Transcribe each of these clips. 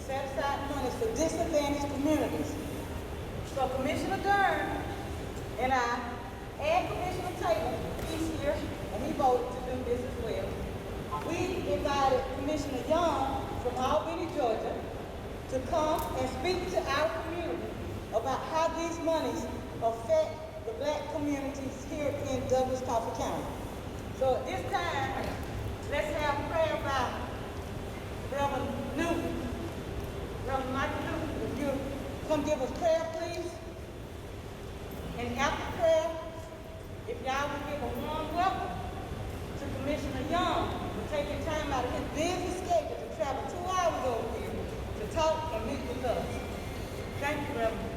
set aside money for disadvantaged communities. So Commissioner Dern and I, and Commissioner Taylor, he's here, and he voted to do this as well. We invited Commissioner Young from Albany, Georgia, to come and speak to our community about how these monies affect the black communities here in Douglas Coffee County. So at this time, let's have prayer by Reverend Newton. Reverend Michael Newton, if you come give us prayer, please. And after prayer, if y'all would give a warm welcome to Commissioner Young for taking time out of his busy schedule to travel 2 hours over here to talk and meet with us. Thank you, Reverend.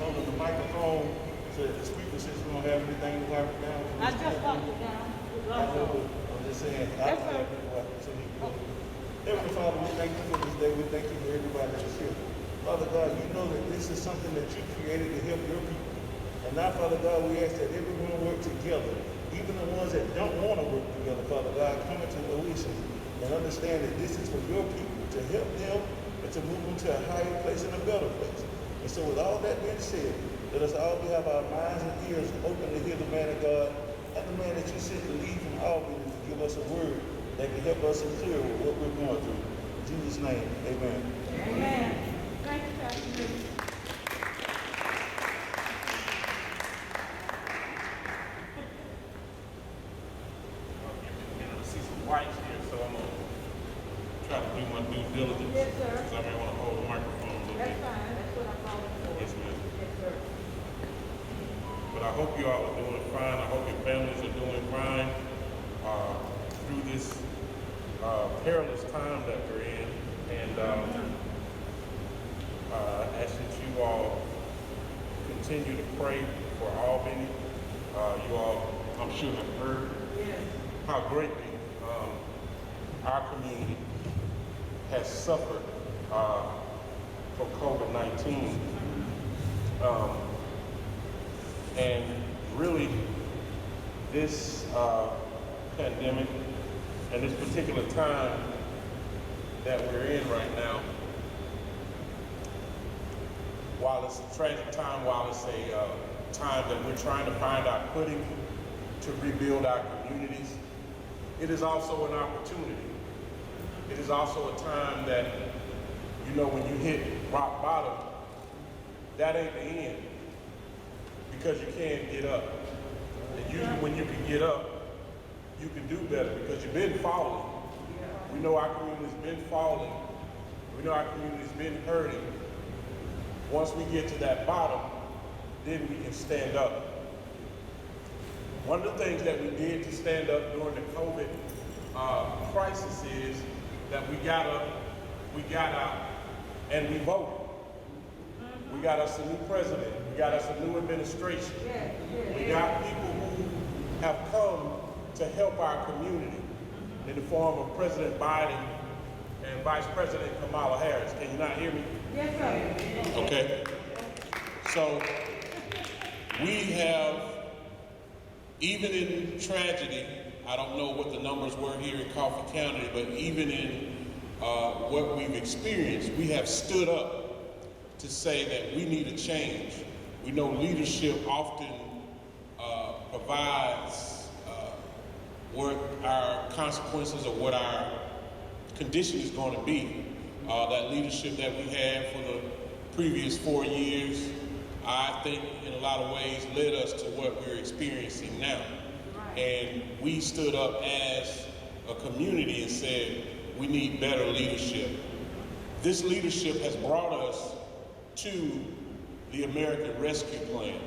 Over the microphone so that the speaker system don't have anything to wipe it down. I just walked it down. I'm just saying. That's right. Heavenly Father, we thank you for this day. We thank you for everybody that's here. Father God, you know that this is something that you created to help your people. And now, Father God, we ask that everyone work together, even the ones that don't want to work together, Father God, come into fruition and understand that this is for your people, to help them and to move them to a higher place and a better place. And so with all that being said, let us all have our minds and ears open to hear the man of God and the man that you sent to lead from Albany to give us a word that can help us and clear with what we're going through. In Jesus' name, amen. Amen. Thank you, Pastor. I see some whites here, so I'm going to try to do my due diligence. Yes, sir. Because I may want to hold the microphone a little That's bit. fine. That's what I'm calling for. Yes, ma'am. Yes, sir. But I hope you all are doing fine. I hope your families are doing fine through this perilous time that we're in. And ask that you all continue to pray for Albany. You all, I'm sure, have heard how greatly our community has suffered from COVID-19. And really, this pandemic and this particular time that we're in right now, while it's a tragic time, while it's a time that we're trying to find our footing to rebuild our communities, it is also an opportunity. It is also a time that, you know, when you hit rock bottom, that ain't the end, because you can't get up. And usually when you can get up, you can do better, because you've been falling. We know our community's been falling. We know our community's been hurting. Once we get to that bottom, then we can stand up. One of the things that we did to stand up during the COVID crisis is that we got up, we got out, and we voted. We got us a new president. We got us a new administration. We got people who have come to help our community in the form of President Biden and Vice President Kamala Harris. Can you not hear me? Yes, sir. Okay. So we have, even in tragedy, I don't know what the numbers were here in Coffee County, but even in what we've experienced, we have stood up to say that we need a change. We know leadership often provides what our consequences or what our condition is going to be. That leadership that we had for the previous 4 years, I think in a lot of ways led us to what we're experiencing now. And we stood up as a community and said, we need better leadership. This leadership has brought us to the American Rescue Plan.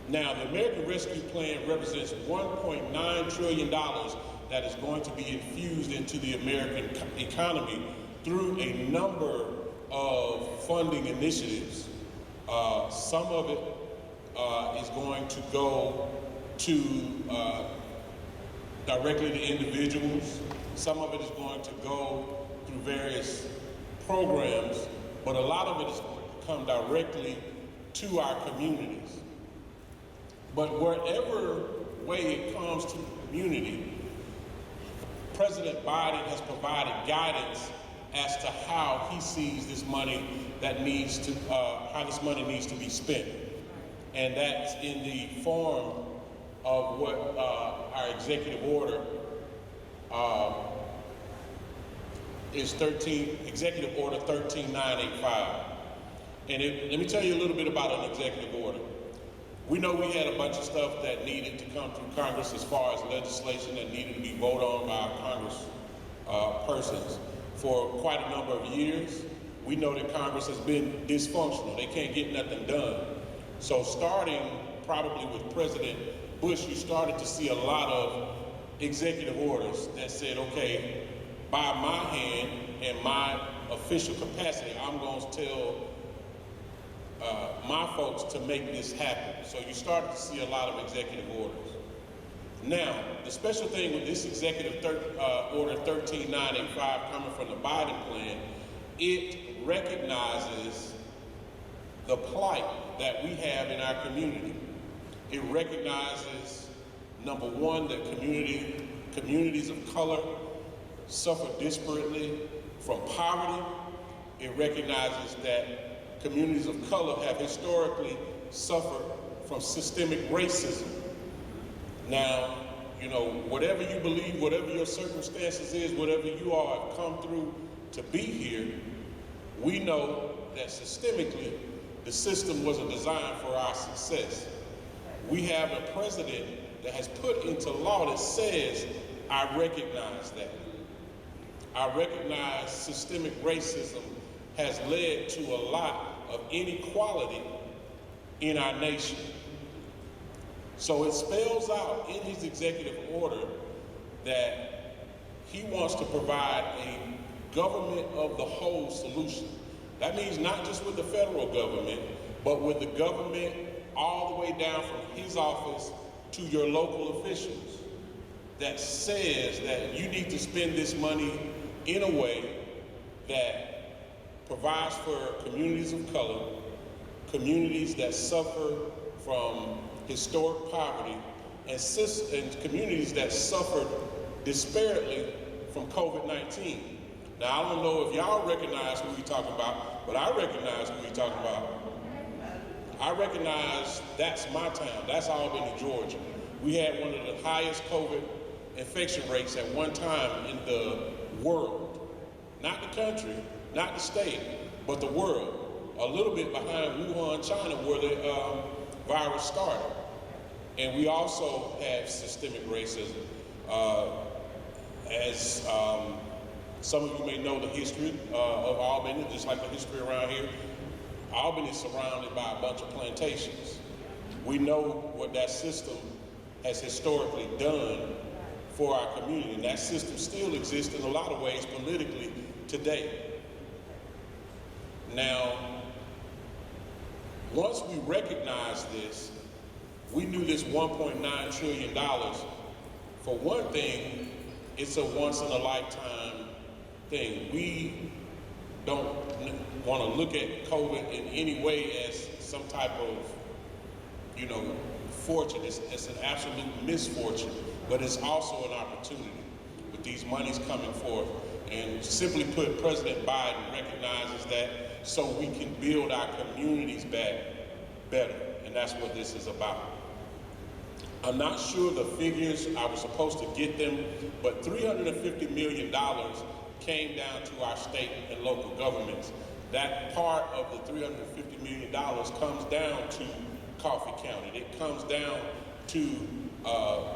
Now, the American Rescue Plan represents $1.9 trillion that is going to be infused into the American economy through a number of funding initiatives. Some of it is going to go to directly to individuals. Some of it is going to go through various programs, but a lot of it is going to come directly to our communities. But whatever way it comes to the community, President Biden has provided guidance as to how he sees this money how this money needs to be spent. And that's in the form of what our executive order is Executive Order 13985. And let me tell you a little bit about an executive order. We know we had a bunch of stuff that needed to come through Congress as far as legislation that needed to be voted on by our Congress persons for quite a number of years. We know that Congress has been dysfunctional. They can't get nothing done. So starting probably with President Bush, you started to see a lot of executive orders that said, okay, by my hand and my official capacity, I'm going to tell my folks to make this happen. So you started to see a lot of executive orders. Now, the special thing with this Executive Order 13985 coming from the Biden plan, it recognizes the plight that we have in our community. It recognizes, number one, that communities of color suffer disparately from poverty. It recognizes that communities of color have historically suffered from systemic racism. Now, you know, whatever you believe, whatever your circumstances is, whatever you all have come through to be here, we know that systemically, the system wasn't designed for our success. We have a president that has put into law that says, I recognize that. I recognize systemic racism has led to a lot of inequality in our nation. So it spells out in his executive order that he wants to provide a government of the whole solution. That means not just with the federal government, but with the government all the way down from his office to your local officials, that says that you need to spend this money in a way that provides for communities of color, communities that suffer from historic poverty, and communities that suffered disparately from COVID-19. Now, I don't know if y'all recognize who we're talking about, but I recognize who we're talking about. I recognize that's my town. That's Albany, Georgia. We had one of the highest COVID infection rates at one time in the world. Not the country, not the state, but the world. A little bit behind Wuhan, China, where the virus started. And we also have systemic racism. As some of you may know the history of Albany, just like the history around here. Albany is surrounded by a bunch of plantations. We know what that system has historically done for our community, and that system still exists in a lot of ways politically today. Now, once we recognize this, we knew this $1.9 trillion. For one thing, it's a once-in-a-lifetime thing. We don't want to look at COVID in any way as some type of, fortune. It's an absolute misfortune, but it's also an opportunity with these monies coming forth. And simply put, President Biden recognizes that so we can build our communities back better, and that's what this is about. I'm not sure the figures, I was supposed to get them, but $350 million came down to our state and local governments. That part of the $350 million comes down to Coffee County. It comes down to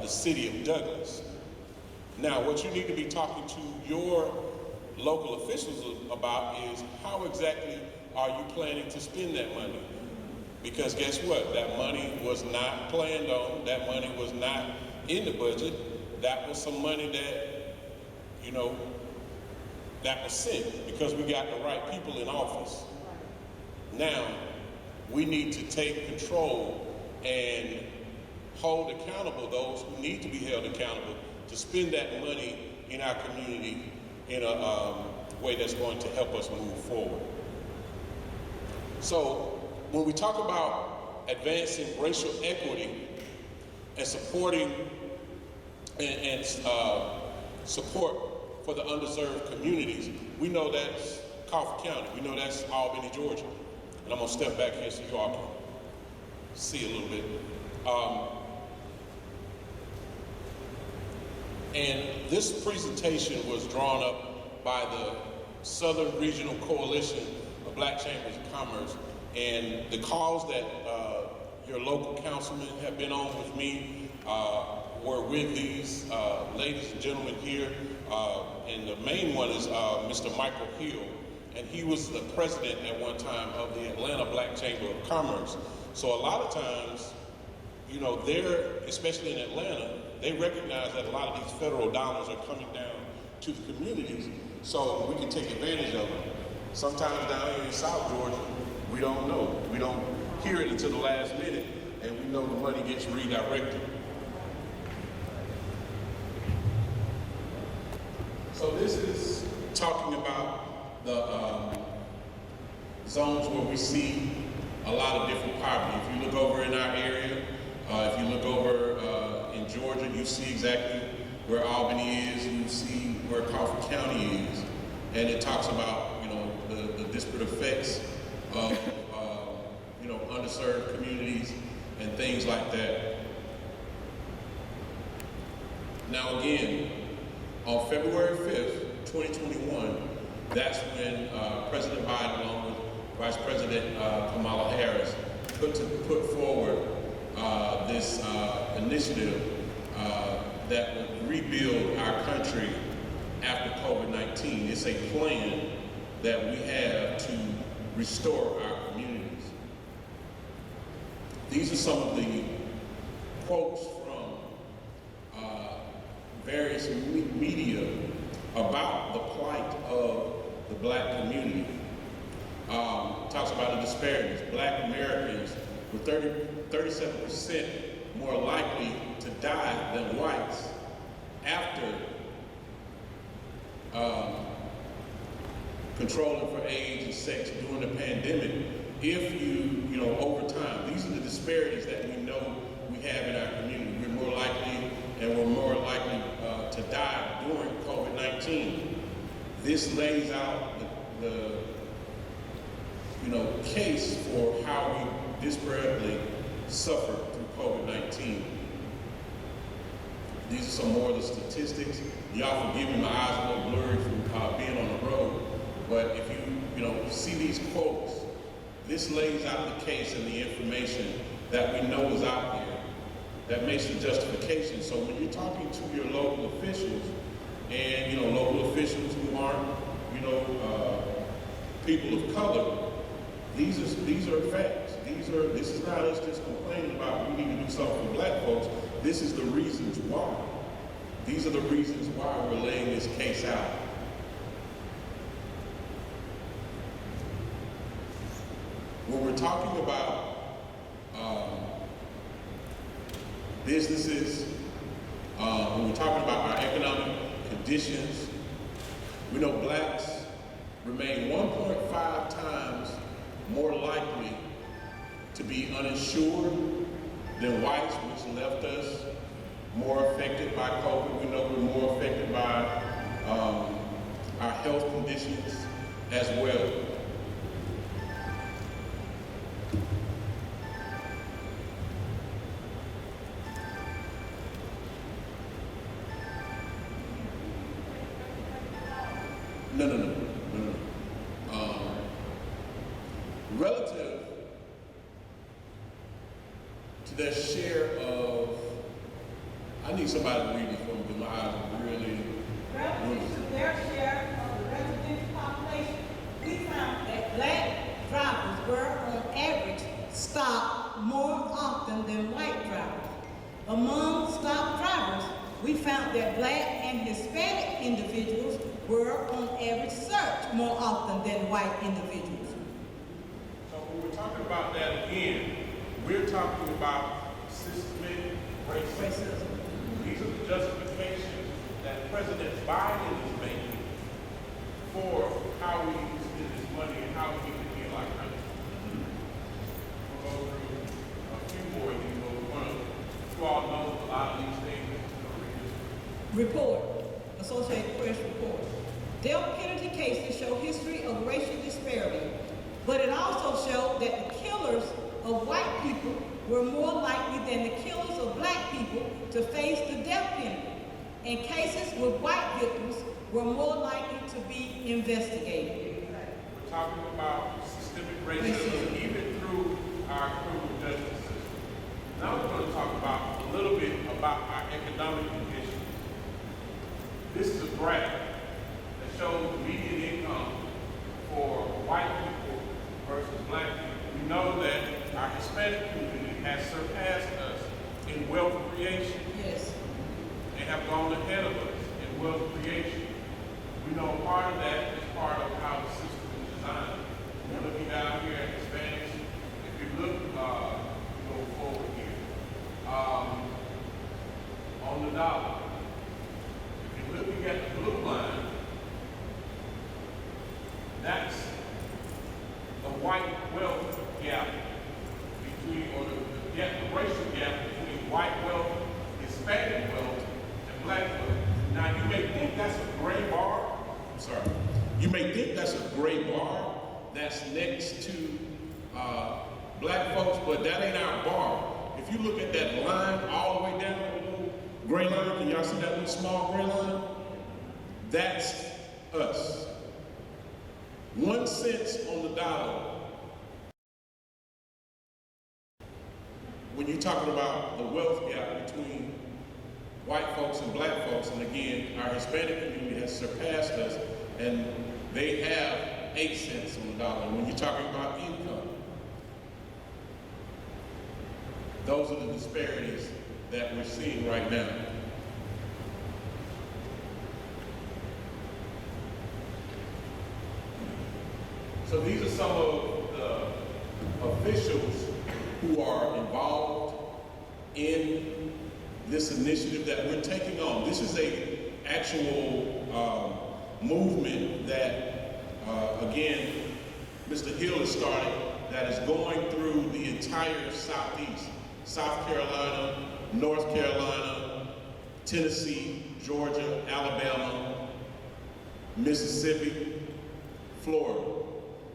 the city of Douglas. Now, what you need to be talking to your local officials about is how exactly are you planning to spend that money? Because guess what? That money was not planned on. That money was not in the budget. That was some money that, that was sent because we got the right people in office. Now, we need to take control and hold accountable those who need to be held accountable to spend that money in our community in a way that's going to help us move forward. So when we talk about advancing racial equity and supporting and support for the underserved communities. We know that's Hartford County. We know that's Albany, Georgia. And I'm gonna step back here so you all can see a little bit. And this presentation was drawn up by the Southern Regional Coalition of Black Chambers of Commerce, and the calls that your local councilmen have been on with me were with these ladies and gentlemen here, and the main one is Mr. Michael Hill, and he was the president at one time of the Atlanta Black Chamber of Commerce. So a lot of times, you know, they're, especially in Atlanta, they recognize that a lot of these federal dollars are coming down to the communities, so we can take advantage of them. Sometimes down here in South Georgia, we don't know. We don't hear it until the last minute, and we know the money gets redirected. So this is talking about the zones where we see a lot of different poverty. If you look over in our area, if you look over in Georgia, you see exactly where Albany is, you see where Hartford County is, and it talks about, you know, the disparate effects of you know, underserved communities and things like that. Now again, on February 5th, 2021, that's when President Biden, along with Vice President Kamala Harris, put forward this initiative that would rebuild our country after COVID-19. It's a plan that we have to restore our communities. These are some of the quotes from various media about the plight of the Black community. Talks about the disparities. Black Americans were 37% more likely to die than whites after controlling for age and sex during the pandemic. If you know, over time, these are the disparities that we know we have in our community. We're more likely, and we're more likely to die during COVID-19. This lays out the you know, case for how we disparately suffered through COVID-19. These are some more of the statistics. Y'all forgive me, my eyes are a little blurry from being on the road, but if you know, see these quotes, this lays out the case and the information that we know is out there that makes the justification. So when you're talking to your local officials, and you know, local officials who aren't, you know, people of color, these are facts. This is not us just complaining about we need to do something for Black folks. This is the reasons why. These are the reasons why we're laying this case out. When we're talking about businesses, when we're talking about our economic conditions, we know Blacks remain 1.5 times more likely to be uninsured than whites, which left us more affected by COVID. We know we're more affected by our health conditions as well. No. Relative to their share of, I need somebody to read this for me because my eyes are really. Relative to their share of the residential population, we found that Black drivers were on average stopped more often than white drivers. Among stopped drivers, we found that Black and Hispanic individuals were on average searched more often than white individuals. So when we're talking about that again, we're talking about systemic racism. These are the justifications that President Biden is making for how we need to spend this money and how we need to heal our country. We'll go through a few more of these, but we want to, you all know a lot of these things. Report. Associated Press report. Death penalty cases show history of racial disparity, but it also showed that the killers of white people were more likely than the killers of black people to face the death penalty, and cases with white victims were more likely to be investigated. We're talking about systemic racism even through our criminal justice system. Now we're going to talk about a little bit about our economic conditions. This is a graph that shows the median income for white people versus black people. We know that our Hispanic community has surpassed us in wealth creation. Yes. They have gone ahead of us in wealth creation. We know part of that is part of how the system is designed. We're looking down here at Hispanics. If you look, go forward here, on the dollar, if you're looking at the blue line, that's the white wealth gap between, or the racial gap between white wealth, Hispanic wealth, and black wealth. Now you may think that's a gray bar. I'm sorry. You may think that's a gray bar that's next to black folks, but that ain't our bar. If you look at that line all the way down, that little gray line, can y'all see that little small gray line? That's us. 1 cent on the dollar. When you're talking about the wealth gap between white folks and black folks, and again, our Hispanic community has surpassed us, and they have 8 cents on the dollar. When you're talking about income, those are the disparities that we're seeing right now. So these are some of the officials who are involved in this initiative that we're taking on. This is a actual movement that, again, Mr. Hill has started, that is going through the entire Southeast. South Carolina, North Carolina, Tennessee, Georgia, Alabama, Mississippi, Florida,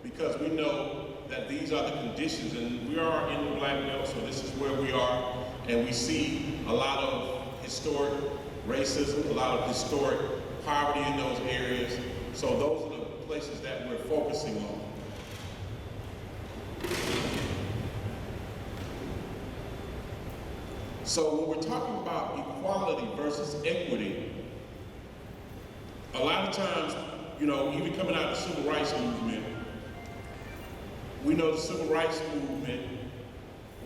because we know that these are the conditions, and we are in the Black Belt, so this is where we are, and we see a lot of historic racism, a lot of historic poverty in those areas, so those are the places that we're focusing on. So when we're talking about equality versus equity, a lot of times, you know, even coming out of the civil rights movement, we know the civil rights movement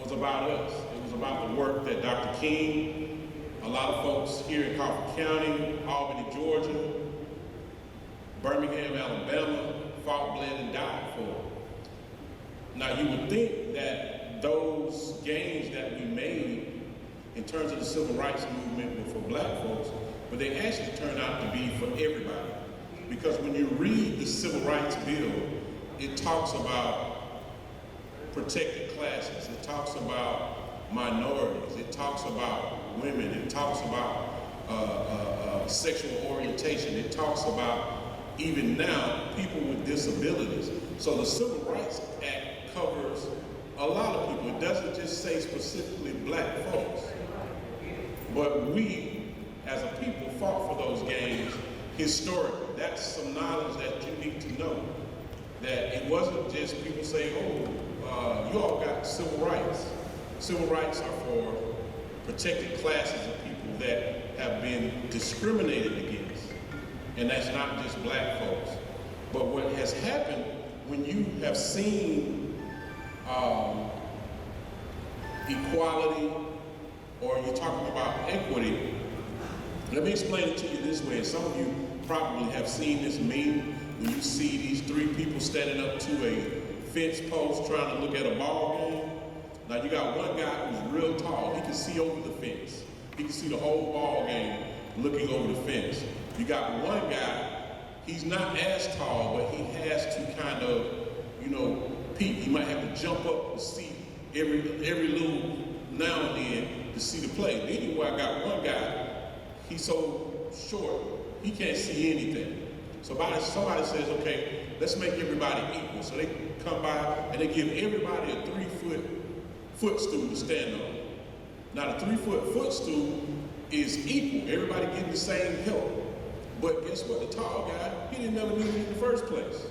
was about us. It was about the work that Dr. King, a lot of folks here in Hartford County, Albany, Georgia, Birmingham, Alabama, fought, bled, and died for. Now you would think that those gains that we made in terms of the civil rights movement were for black folks, but they actually turned out to be for everybody. Because when you read the Civil Rights Bill, it talks about protected classes, it talks about minorities, it talks about women, it talks about sexual orientation, it talks about, even now, people with disabilities. So the Civil Rights Act covers a lot of people. It doesn't just say specifically black folks. But we, as a people, fought for those gains historically. That's some knowledge that you need to know. That it wasn't just people saying, oh, you all got civil rights. Civil rights are for protected classes of people that have been discriminated against. And that's not just black folks. But what has happened when you have seen equality, or you're talking about equity, let me explain it to you this way. Some of you probably have seen this meme when you see these three people standing up to a fence post trying to look at a ball game. Now you got one guy who's real tall. He can see over the fence. He can see the whole ball game looking over the fence. You got one guy, he's not as tall, but he has to kind of, you know, peek. He might have to jump up to see every little now and then to see the play. Then you got one guy, he's so short, he can't see anything. So somebody says, okay, let's make everybody equal. So they come by and they give everybody a 3-foot footstool to stand on. Now the 3-foot footstool is equal. Everybody getting the same help. But guess what? The tall guy, he didn't never need it in the first place.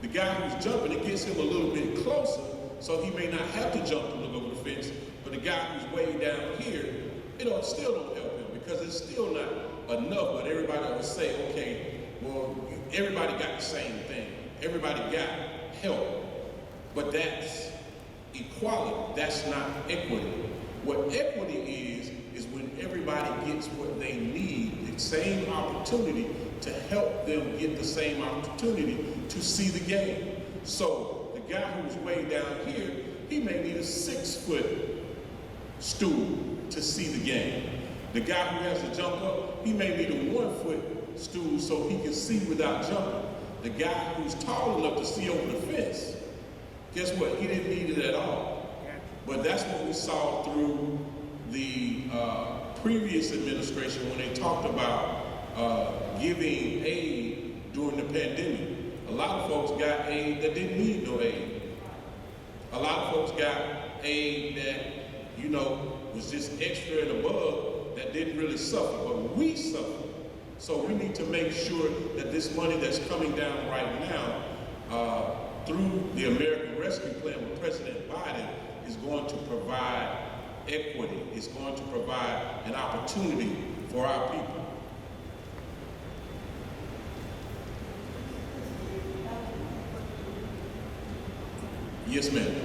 The guy who's jumping, it gets him a little bit closer, so he may not have to jump to look over the fence. But the guy who's way down here, it still don't help him because it's still not enough. But everybody will say, okay, well, everybody got the same thing. Everybody got help. But that's equality. That's not equity. What equity is when everybody gets what they need, the same opportunity to help them get the same opportunity to see the game. So the guy who's way down here, he may need a 6-foot stool to see the game. The guy who has to jump up, he may need a 1-foot stool so he can see without jumping. The guy who's tall enough to see over the fence, guess what? He didn't need it at all. But that's what we saw through the previous administration when they talked about giving aid during the pandemic. A lot of folks got aid that didn't need no aid. A lot of folks got aid that, you know, was just extra and above that didn't really suffer, but we suffer. So we need to make sure that this money that's coming down right now through the American Rescue Plan with President Biden is going to provide equity. It's going to provide an opportunity for our people. Yes, ma'am.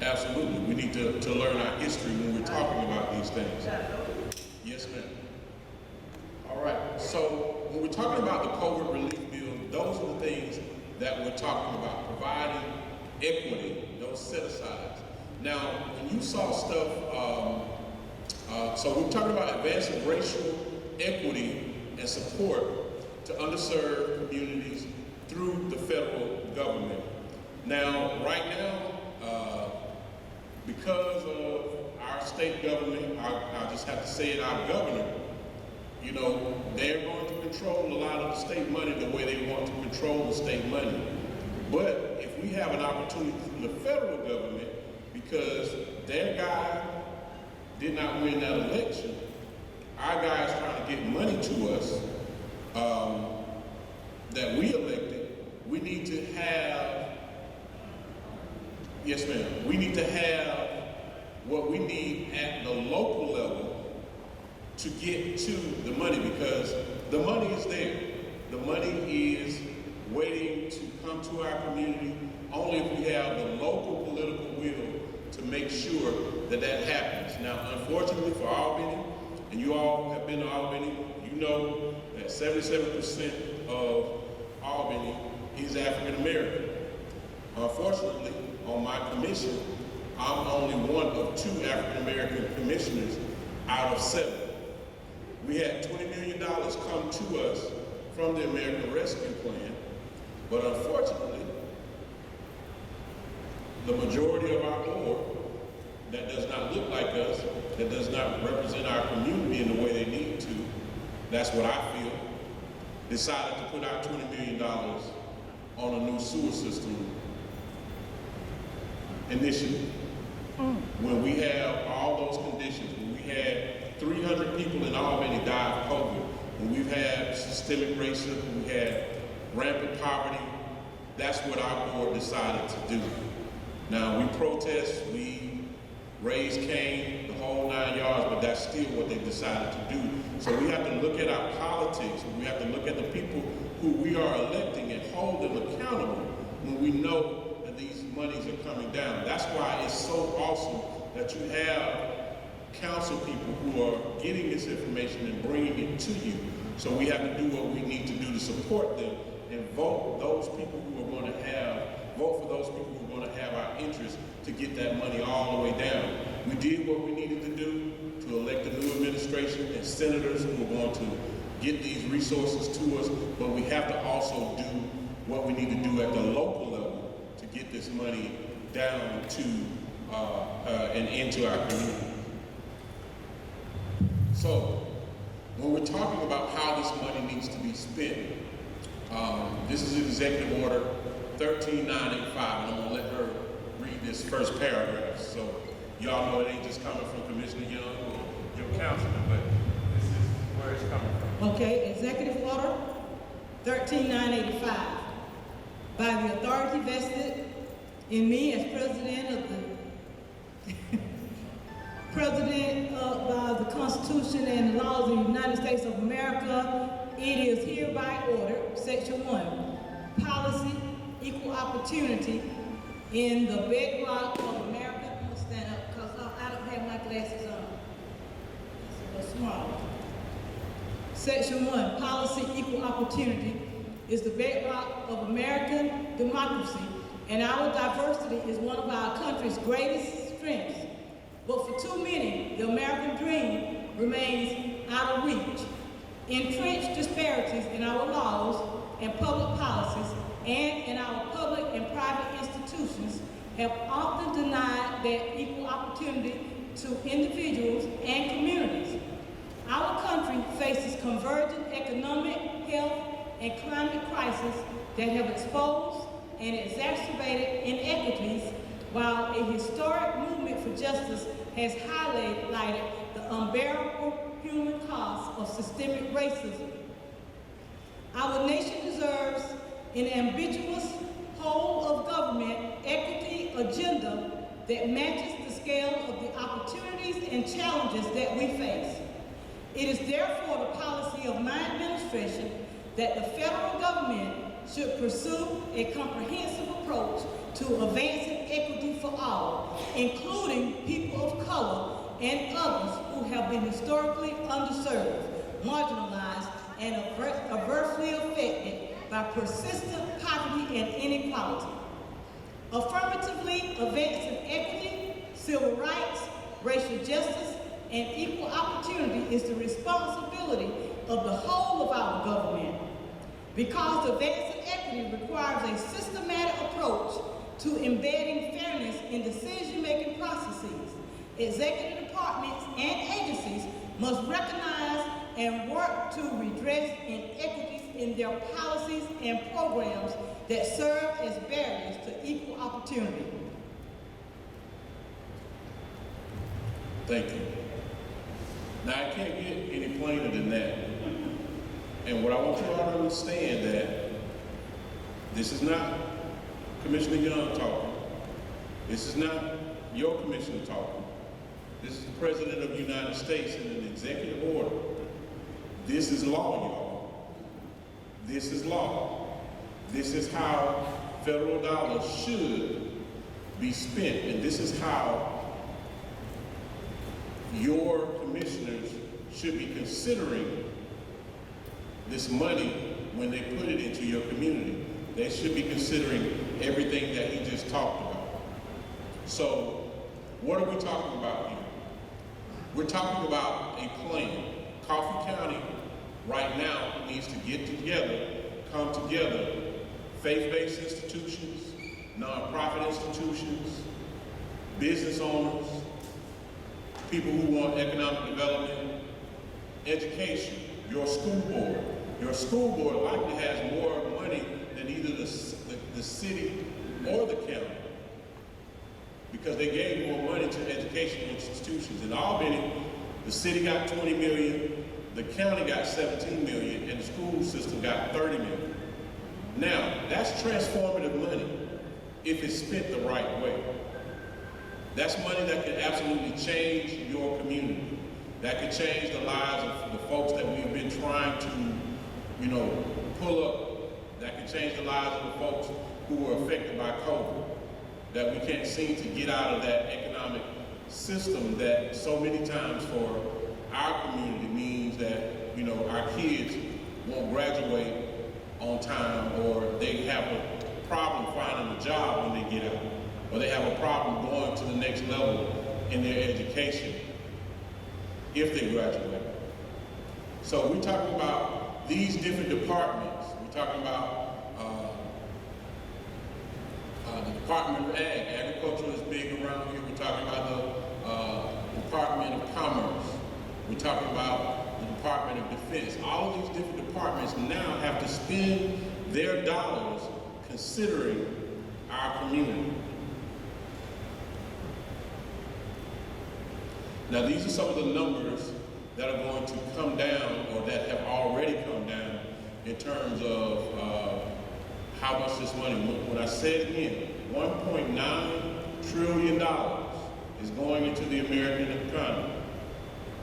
Absolutely. We need to learn our history when we're talking about these things. Yes, ma'am. All right. So when we're talking about the COVID relief bill, those are the things that we're talking about, providing equity, those set-asides. Now, when you saw stuff, so we're talking about advancing racial equity and support to underserved communities through the federal government. Now, right now, because of our state government, I just have to say it, our governor, you know, they're going to control a lot of the state money the way they want to control the state money. But if we have an opportunity from the federal government, because their guy did not win that election, our guy is trying to get money to us that we elected, we need to have, yes ma'am, we need to have what we need at the local level to get to the money, because the money is there. The money is waiting to come to our community only if we have the local political will to make sure that that happens. Now, unfortunately for Albany, and you all have been to Albany, you know that 77% of Albany is African American. Unfortunately, on my commission, I'm only one of 2 African American commissioners out of 7. We had $20 million come to us from the American Rescue Plan, but unfortunately, the majority of our board that does not look like us, that does not represent our community in the way they need to, that's what I feel, decided to put out $20 million on a new sewer system initiative. When we have all those conditions, when we had 300 people in Albany die of COVID, when we've had systemic racism, we had rampant poverty, that's what our board decided to do. Now, we protest, we raise Cain, the whole 9 yards, but that's still what they decided to do. So we have to look at our politics, we have to look at the people who we are electing and hold them accountable when we know that these monies are coming down. That's why it's so awesome that you have council people who are getting this information and bringing it to you. So we have to do what we need to do to support them and vote for those people who are going to have our interest to get that money all the way down. We did what we needed to do to elect a new administration and senators who are going to get these resources to us, but we have to also do what we need to do at the local level to get this money down to and into our community. So, when we're talking about how this money needs to be spent, this is Executive Order 13985, and I'm gonna let her read this first paragraph. So, y'all know it ain't just coming from Commissioner Young or your counselor, but this is where it's coming from. Okay, Executive Order 13985. By the authority vested in me as President of the by the Constitution and the laws of the United States of America, it is hereby ordered, Section 1, policy, equal opportunity in the bedrock of America. I'm gonna stand up because I don't have my glasses on. It's a little small. Section 1, policy, equal opportunity is the bedrock of American democracy, and our diversity is one of our country's greatest strengths. But for too many, the American dream remains out of reach. Entrenched disparities in our laws and public policies and in our public and private institutions have often denied that equal opportunity to individuals and communities. Our country faces convergent economic, health, and climate crises that have exposed and exacerbated inequities, while a historic movement for justice has highlighted the unbearable human cost of systemic racism. Our nation deserves an ambiguous whole of government equity agenda that matches the scale of the opportunities and challenges that we face. It is therefore the policy of my administration that the federal government should pursue a comprehensive approach to advancing equity for all, including people of color and others who have been historically underserved, marginalized, and adversely affected by persistent poverty and inequality. Affirmatively advancing equity, civil rights, racial justice, and equal opportunity is the responsibility of the whole of our government. Because advancing equity requires a systematic approach to embedding fairness in decision-making processes, executive departments and agencies must recognize and work to redress inequities in their policies and programs that serve as barriers to equal opportunity. Thank you. Now, I can't get any plainer than that. And what I want you all to understand that this is not Commissioner Young talking. This is not your commissioner talking. This is the President of the United States in an executive order. This is law, y'all. This is law. This is how federal dollars should be spent, and this is how your commissioners should be considering this money when they put it into your community. They should be considering everything that he just talked about. So, what are we talking about here? We're talking about a plan. Coffee County right now needs to get together, come together, faith-based institutions, nonprofit institutions, business owners, people who want economic development, education, your school board. Your school board likely has more money than either the city or the county, because they gave more money to educational institutions. In Albany, the city got 20 million, the county got 17 million, and the school system got 30 million. Now, that's transformative money if it's spent the right way. That's money that can absolutely change your community. That could change the lives of the folks that we've been trying to, pull up. That could change the lives of the folks who were affected by COVID. That we can't seem to get out of that economic system that so many times for our community means that, our kids won't graduate on time, or they have a problem finding a job when they get out, or they have a problem going to the next level in their education if they graduate. So we're talking about these different departments. We're talking about The Department of Agriculture is big around here. We're talking about the Department of Commerce. We're talking about the Department of Defense. All of these different departments now have to spend their dollars considering our community. Now, these are some of the numbers that are going to come down, or that have already come down, in terms of how much this money, when I say it again, $1.9 trillion is going into the American economy.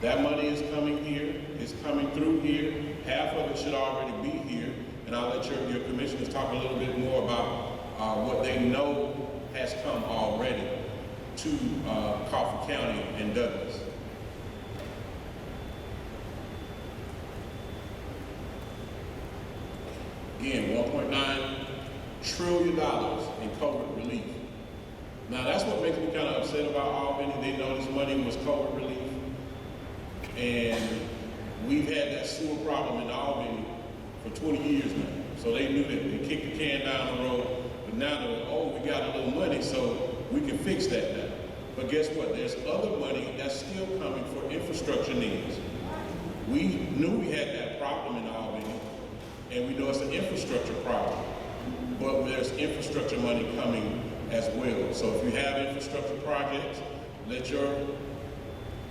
That money is coming here, it's coming through here. Half of it should already be here, and I'll let your commissioners talk a little bit more about what they know has come already to Hartford County and Douglas. Again, $1.9 trillion in COVID relief. Now, that's what makes me kind of upset about Albany. They know this money was COVID relief. And we've had that sewer problem in Albany for 20 years now. So they knew that they kicked the can down the road. But now they're like, oh, we got a little money, so we can fix that now. But guess what? There's other money that's still coming for infrastructure needs. We knew we had that problem in Albany, and we know it's an infrastructure problem. But there's infrastructure money coming as well. So if you have infrastructure projects, let your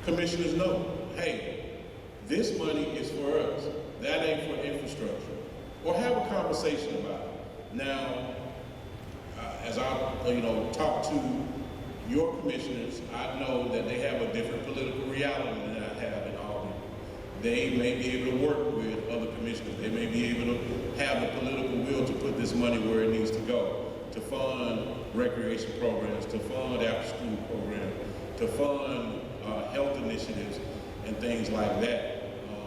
commissioners know, hey, this money is for us. That ain't for infrastructure. Or have a conversation about it. Now, as I talk to your commissioners, I know that they have a different political reality than I have in Albany. They may be able to work with other commissioners. They may be able to have the political will to put this money where it needs to go, to fund recreation programs, to fund after-school programs, to fund health initiatives and things like that.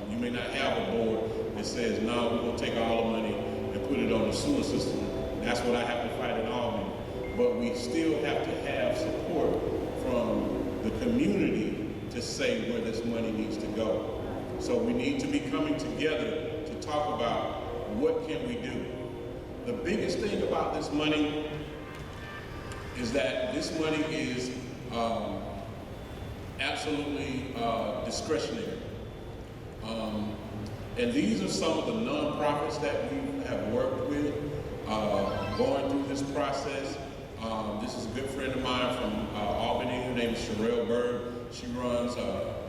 You may not have a board that says, no, we're going to take all the money and put it on the sewer system. That's what I have to fight in Albany. But we still have to have support from the community to say where this money needs to go. So we need to be coming together to talk about what can we do. The biggest thing about this money is that this money is absolutely discretionary. And these are some of the nonprofits that we have worked with going through this process. This is a good friend of mine from Albany. Her name is Sherelle Berg. She runs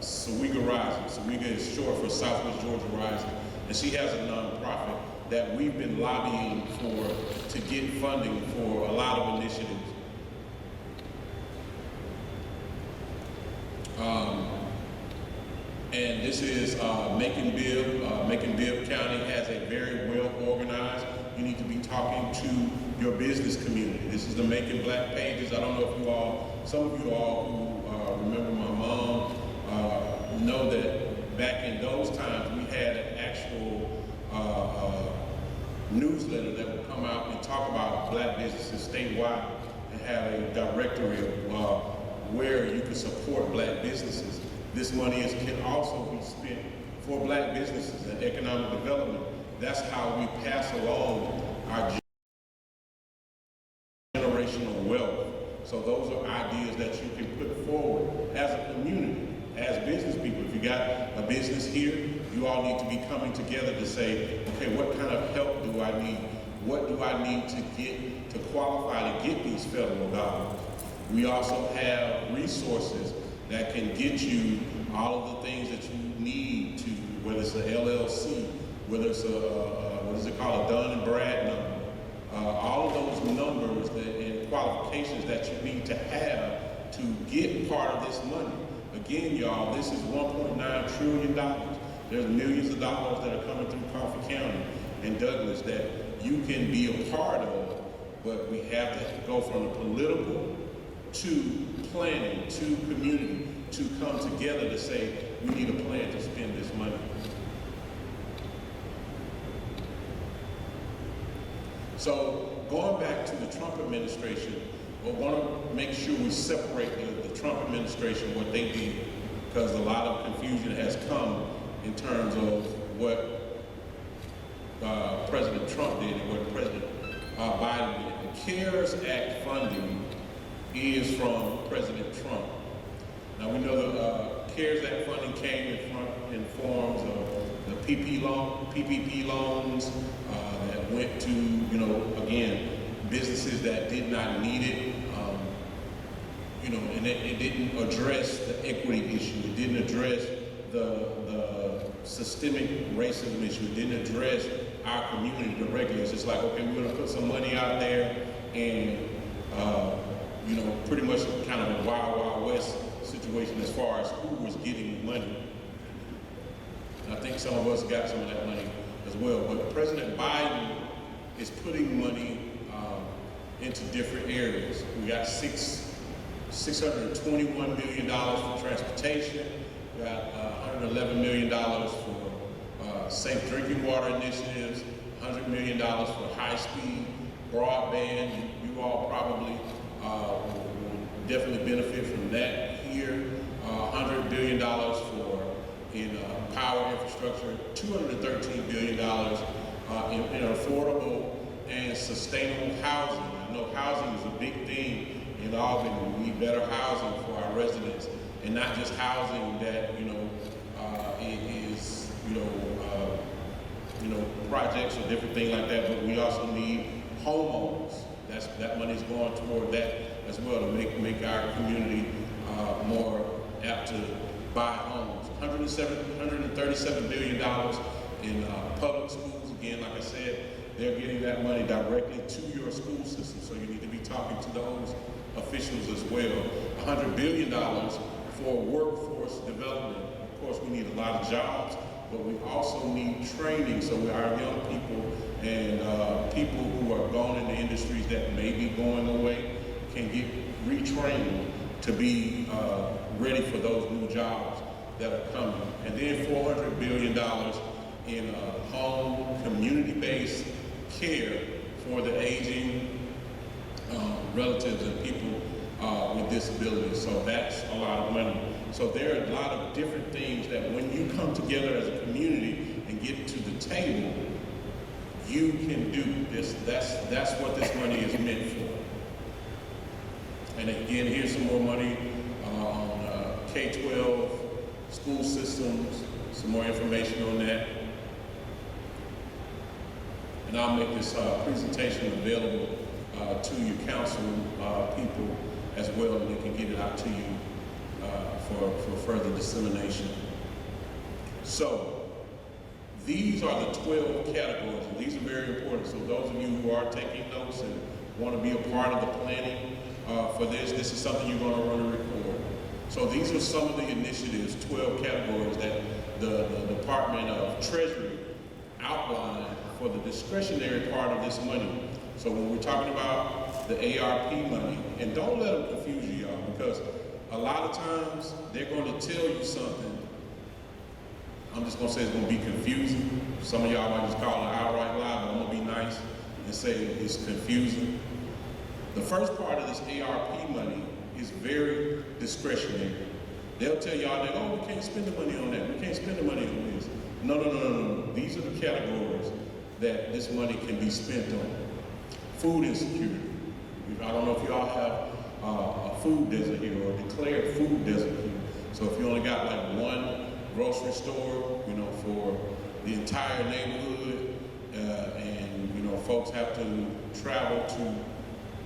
Sawega Rising. Sawega is short for Southwest Georgia Rising. And she has a nonprofit that we've been lobbying for to get funding for a lot of initiatives. And this is Macon-Bibb. Macon-Bibb County has a very well organized. You need to be talking to your business community. This is the Macon Black Pages. I don't know if you all, some of you all who remember my mom, know that back in those times we had an actual newsletter that would come out and talk about black businesses statewide and have a directory of where you can support black businesses. This money can also be spent for black businesses and economic development. That's how we pass along our generational wealth. So those are ideas that you can put forward as a community, as business people. If you got a business here, you all need to be coming together to say, okay, what kind of help do I need? What do I need to get to qualify to get these federal dollars? We also have resources that can get you all of the things that you need to, whether it's an LLC, whether it's a, what is it called, a Dun and Brad number, all of those numbers and qualifications that you need to have to get part of this money. Again, y'all, this is $1.9 trillion. There's millions of dollars that are coming through Hartford County and Douglas that you can be a part of, but we have to go from the political to planning, to community, to come together to say, we need a plan to spend this money. So going back to the Trump administration, we want to make sure we separate the Trump administration, what they did, because a lot of confusion has come in terms of what President Trump did and what President Biden did. CARES Act funding is from President Trump. Now we know the CARES Act funding came in forms of the PPP loans that went to, again, businesses that did not need it. And it didn't address the equity issue. It didn't address the systemic racism issue. It didn't address our community directly. It's just like, okay, we're going to put some money out there and, pretty much kind of a Wild Wild West situation as far as who was getting money. And I think some of us got some of that money as well. But President Biden is putting money into different areas. We got $621 million for transportation. We got $111 million for safe drinking water initiatives, $100 million for high-speed broadband. You all probably will definitely benefit from that here. $100 billion in power infrastructure, $213 billion in affordable and sustainable housing. I know housing is a big thing in Albany. We need better housing for our residents, and not just housing that is projects or different things like that. But we also need homeowners. That money is going toward that as well to make our community more apt to buy homes. $137 billion in public schools. Again, like I said, they're getting that money directly to your school system, so you need to be talking to those officials as well. $100 billion for workforce development. Of course, we need a lot of jobs, but we also need training so our young people and people who are going into industries that may be going away can get retrained to be ready for those new jobs that are coming. And then $400 billion in home community-based care for the aging relatives and people with disabilities. So that's a lot of money. So there are a lot of different things that when you come together as a community and get to the table, you can do this. That's what this money is meant for. And again, here's some more money on K-12 school systems, some more information on that. And I'll make this presentation available to your council people as well, and they can get it out to you for further dissemination. So these are the 12 categories, and these are very important. So those of you who are taking notes and want to be a part of the planning for this is something you're going to run a report. So these are some of the initiatives, 12 categories that the Department of Treasury outlined for the discretionary part of this money. So when we're talking about the ARP money, and don't let them confuse you, y'all, because a lot of times they're going to tell you something. I'm just going to say it's going to be confusing. Some of y'all might just call it an outright lie, but I'm going to be nice and say it's confusing. The first part of this ARP money is very discretionary. They'll tell y'all that, oh, we can't spend the money on that. We can't spend the money on this. No. These are the categories that this money can be spent on. Food insecurity. I don't know if y'all have a food desert here or a declared food desert here. So if you only got like one grocery store, for the entire neighborhood, and folks have to travel to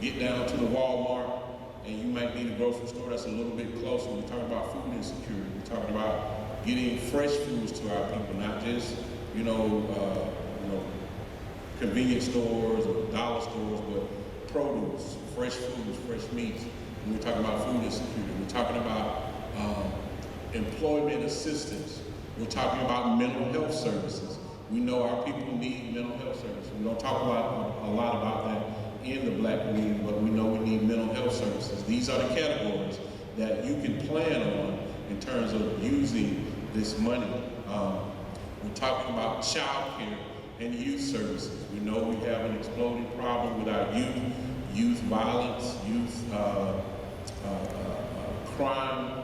get down to the Walmart, and you might need a grocery store that's a little bit closer. We're talking about food insecurity. We're talking about getting fresh foods to our people, not just convenience stores or dollar stores, but produce, fresh foods, fresh meats. And we're talking about food insecurity. We're talking about employment assistance. We're talking about mental health services. We know our people need mental health services. We don't talk about a lot about that in the Black community, but we know we need mental health services. These are the categories that you can plan on in terms of using this money. We're talking about child care and youth services. We know we have an exploding problem with our youth violence, youth crime,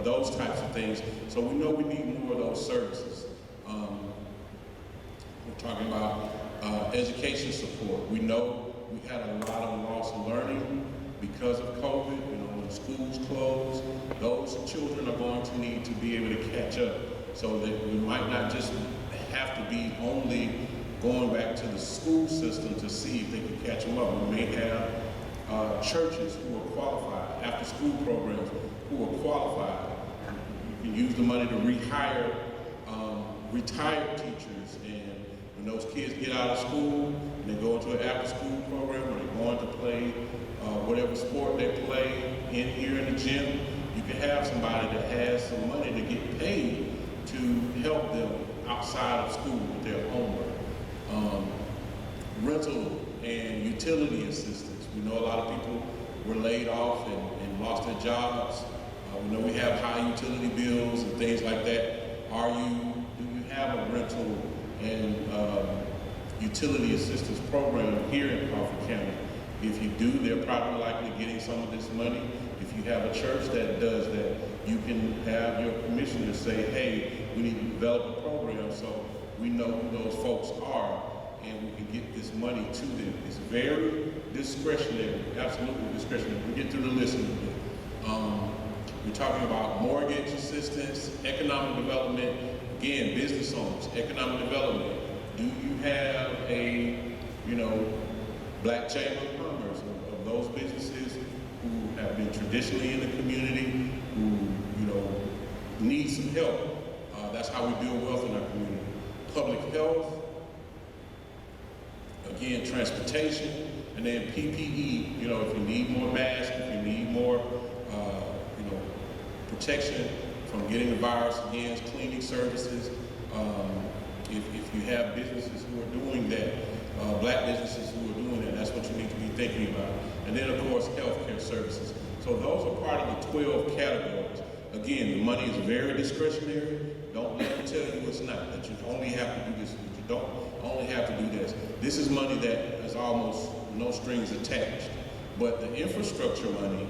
those types of things. So we know we need more of those services. We're talking about education support. We know we had a lot of loss of learning because of COVID. You know, when schools closed, those children are going to need to be able to catch up. So that we might not just have to be only going back to the school system to see if they can catch them up. We may have churches who are qualified, after school programs who are qualified. You can use the money to rehire retired teachers, and when those kids get out of school and they go into an after school program or they're going to play whatever sport they play in here in the gym, you can have somebody that has some money to get paid to help them outside of school with their homework. Rental and utility assistance. We know a lot of people were laid off and lost their jobs. We know we have high utility bills and things like that. Do you have a rental and utility assistance program here in Hartford County? If you do, they're probably likely getting some of this money. If you have a church that does that, you can have your commissioner say, hey, we need to develop a program so we know who those folks are and we can get this money to them. It's very discretionary, absolutely discretionary. We get through the list a little bit. We're talking about mortgage assistance, economic development, again, business owners, economic development. Do you have a, Black Chamber of Commerce of those businesses who have been traditionally in the community, who, need some help? That's how we build wealth in our community. Public health, again, transportation, and then PPE. If you need more masks, if you need more, protection from getting the virus, again, cleaning services. If you have businesses who are doing that, black businesses who are doing that, that's what you need to be thinking about. And then, of course, healthcare services. So those are part of the 12 categories. Again, the money is very discretionary. Don't let them tell you it's not, that you only have to do this, that you don't only have to do this. This is money that is almost no strings attached. But the infrastructure money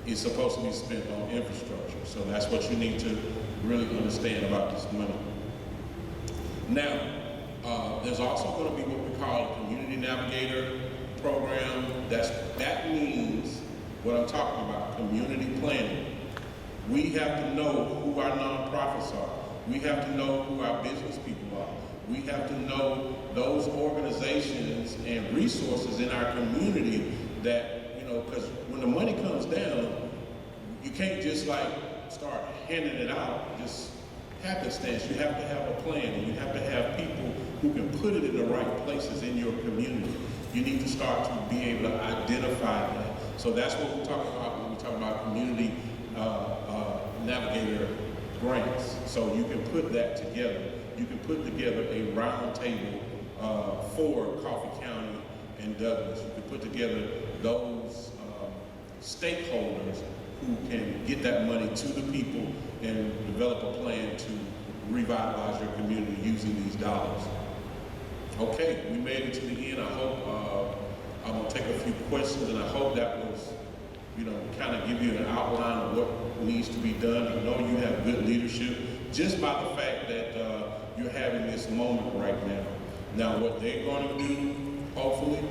is supposed to be spent on infrastructure. So that's what you need to really understand about this money. Now, there's also going to be what we call a community navigator program. That means what I'm talking about, community planning. We have to know who our nonprofits are. We have to know who our business people are. We have to know those organizations and resources in our community that, because when the money comes down, you can't just start handing it out, just happenstance. You have to have a plan, and you have to have people who can put it in the right places in your community. You need to start to be able to identify that. So that's what we're talking about when we talk about community navigator grants. So you can put that together. You can put together a round table for Coffee County and Douglas. You can put together those stakeholders who can get that money to the people and develop a plan to revitalize your community using these dollars. Okay, we made it to the end. I hope I'm gonna take a few questions, and I hope that was, kind of give you an outline of what needs to be done. I know you have good leadership just by the fact that you're having this moment right now. Now, what they're going to do, hopefully,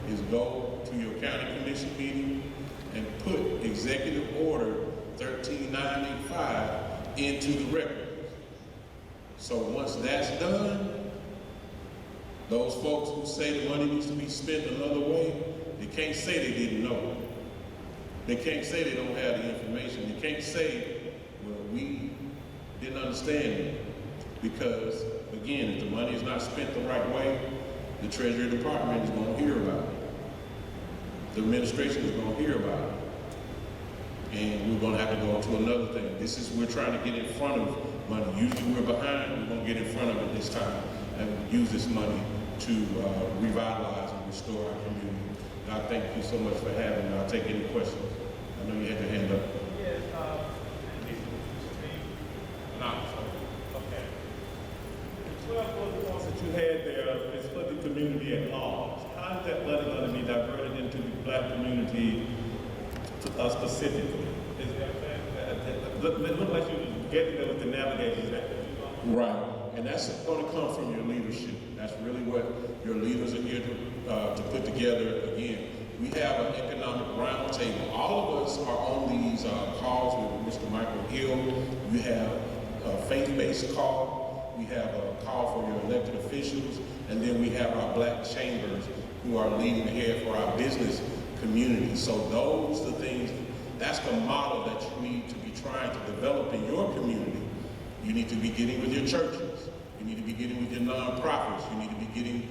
is go to your county commission meeting and put Executive Order 13985 into the record. So once that's done, those folks who say the money needs to be spent another way, they can't say they didn't know. They can't say they don't have the information. They can't say, well, we didn't understand it. Because, again, if the money is not spent the right way, the Treasury Department is going to hear about it. The administration is going to hear about it. And we're going to have to go to another thing. We're trying to get in front of money. Usually we're behind. We're going to get in front of it this time and use this money to revitalize and restore our community. I thank you so much for having me. I'll take any questions. I know you had your hand up. Yes, okay. The 12 points that you had there is for the community at large. How is that money going to be diverted into the black community specifically? It looked like you were getting there with the navigators. Right. and that's going to come from your leadership. That's really what your leaders are here to put together. Again, we have an economic roundtable. All of us are on these calls with Mr. Michael Hill. We have a faith-based call. We have a call for your elected officials, and then we have our black chambers who are leading ahead for our business community. So those are the things, that's the model that you need to be trying to develop in your community. You need to be getting with your churches. You need to be getting with your nonprofits. You need to be getting,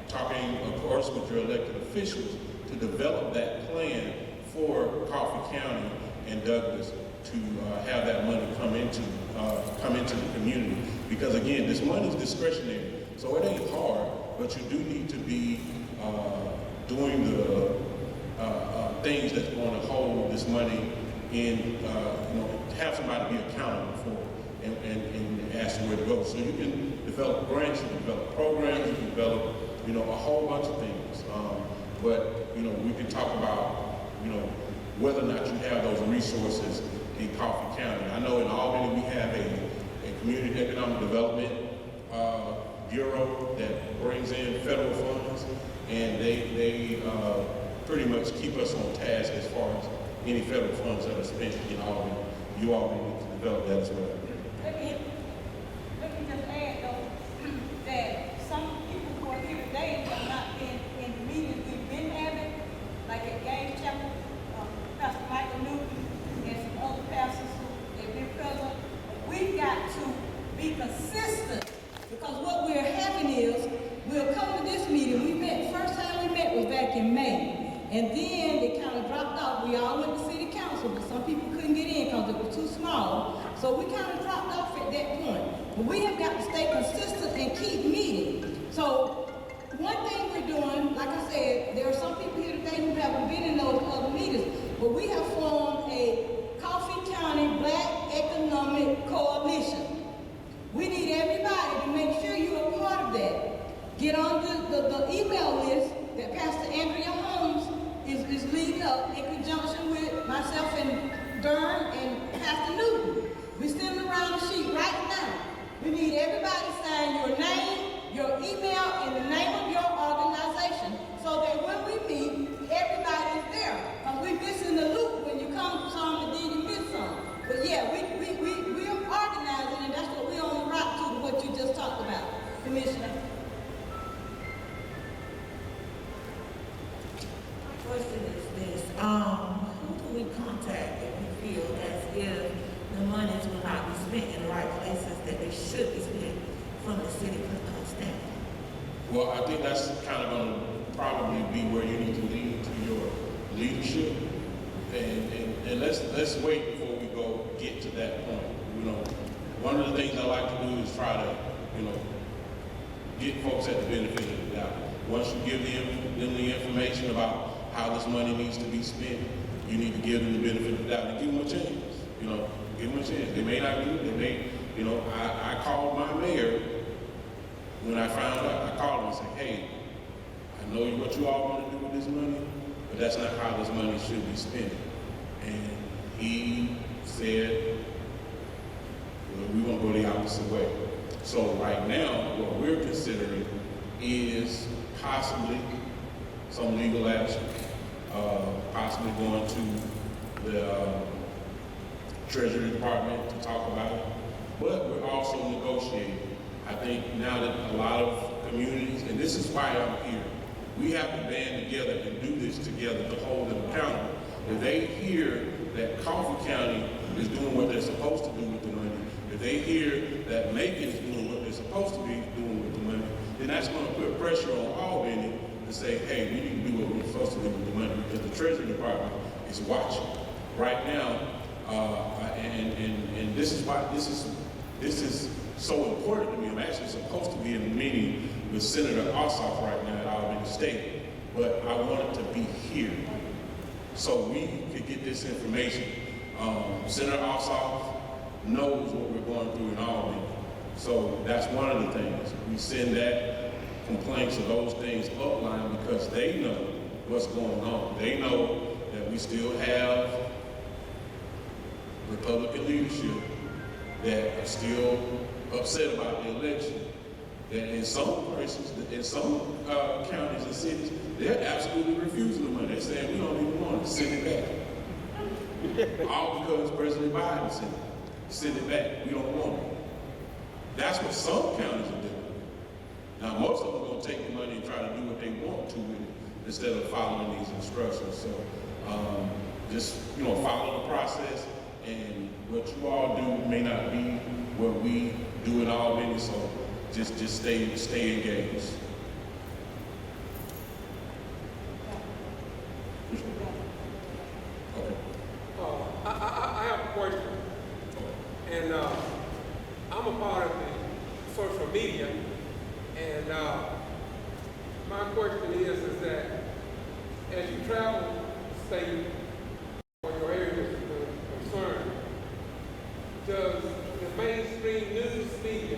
talking, of course, with your elected officials to develop that plan for Coffee County and Douglas to have that money come into the community. Because again, this money is discretionary, so it ain't hard, but you do need to be doing the things that's going to hold this money in, have somebody be accountable for and ask where to go. So you can develop grants, you can develop programs, you can develop, a whole bunch of things. But we can talk about, whether or not you have those resources in Coffee County. I know in Albany we have a community economic development bureau that brings in federal funds, and they pretty much keep us on task as far as any federal funds that are spent in Albany. You all need to develop that as well. Let me just add though, that some people who are here today have not been in the meetings we've been having, like at G.B.R, Pastor Michael Newton and some other pastors who have been present. We've got to be consistent, because what we're having is, we'll come to this meeting. First time we met was back in May, and then it kind of dropped off. We all went to city council, but some people couldn't get in because it was too small. So we kind of dropped off at that point. But we have got to stay consistent and keep meeting. So one thing we're doing, like I said, there are some people here today who haven't been in those other meetings, but we have formed a Coffee County Black Economic Coalition. We need everybody to make sure you're a part of that. Get on the email list that Pastor Andrea Holmes is leading up in conjunction with myself and Dern and Pastor Newton. We're sending around the sheet right now. We need everybody to sign your name, your email, and the name of your organization, so that when we meet, everybody's there. Because we're missing the loop when you come to some and then you miss some. But yeah, we're organizing, and that's what we're on the route to, what you just talked about, Commissioner. Question is this, who do we contact if we feel as if the monies will not be spent in the right places that they should be spent from the city standpoint? Well, I think that's kind of going to probably be where you need to lead to your leadership, and let's wait before we get to that point. One of the things I like to do is try to, get folks at the benefit of the doubt. Once you give them the information about how this money needs to be spent, you need to give them the benefit of the doubt and give them a chance. Give them a chance. They may not do it. They may, I called my mayor when I found out. I called him and said, hey, I know what you all want to do with this money, but that's not how this money should be spent. And he said, we want to go the opposite way. So right now, what we're considering is possibly some legal action, possibly going to the Treasury Department to talk about it, but we're also negotiating. I think now that a lot of communities, and this is why I'm here, we have to band together and do this together to hold them accountable. If they hear that Coffee County is doing what they're supposed to do with the money, if they hear that Macon is doing what they're supposed to be doing with the money, then that's going to put pressure on Albany to say, hey, we need to do what we're supposed to do with the money, because the Treasury Department is watching. Right now, and this is why this is so important to me. I'm actually supposed to be in a meeting with Senator Ossoff right now at Albany State, but I wanted to be here so we could get this information. Senator Ossoff knows what we're going through in Albany, so that's one of the things. We send that complaints of those things upline because they know what's going on. They know that we still have Republican leadership that are still upset about the election, that in some places, in some counties and cities, they're absolutely refusing the money. They're saying, we don't even want to send it back. All because President Biden said, send it back, we don't want it. That's what some counties are doing. Now, most of them are going to take the money and try to do what they want to with it instead of following these instructions. So just, follow the process, and what you all do may not be what we do in Albany, so just stay engaged. Okay. I have a question, and I'm a part of the social media, and my question is that as you travel the state or your area is concerned, does the mainstream news media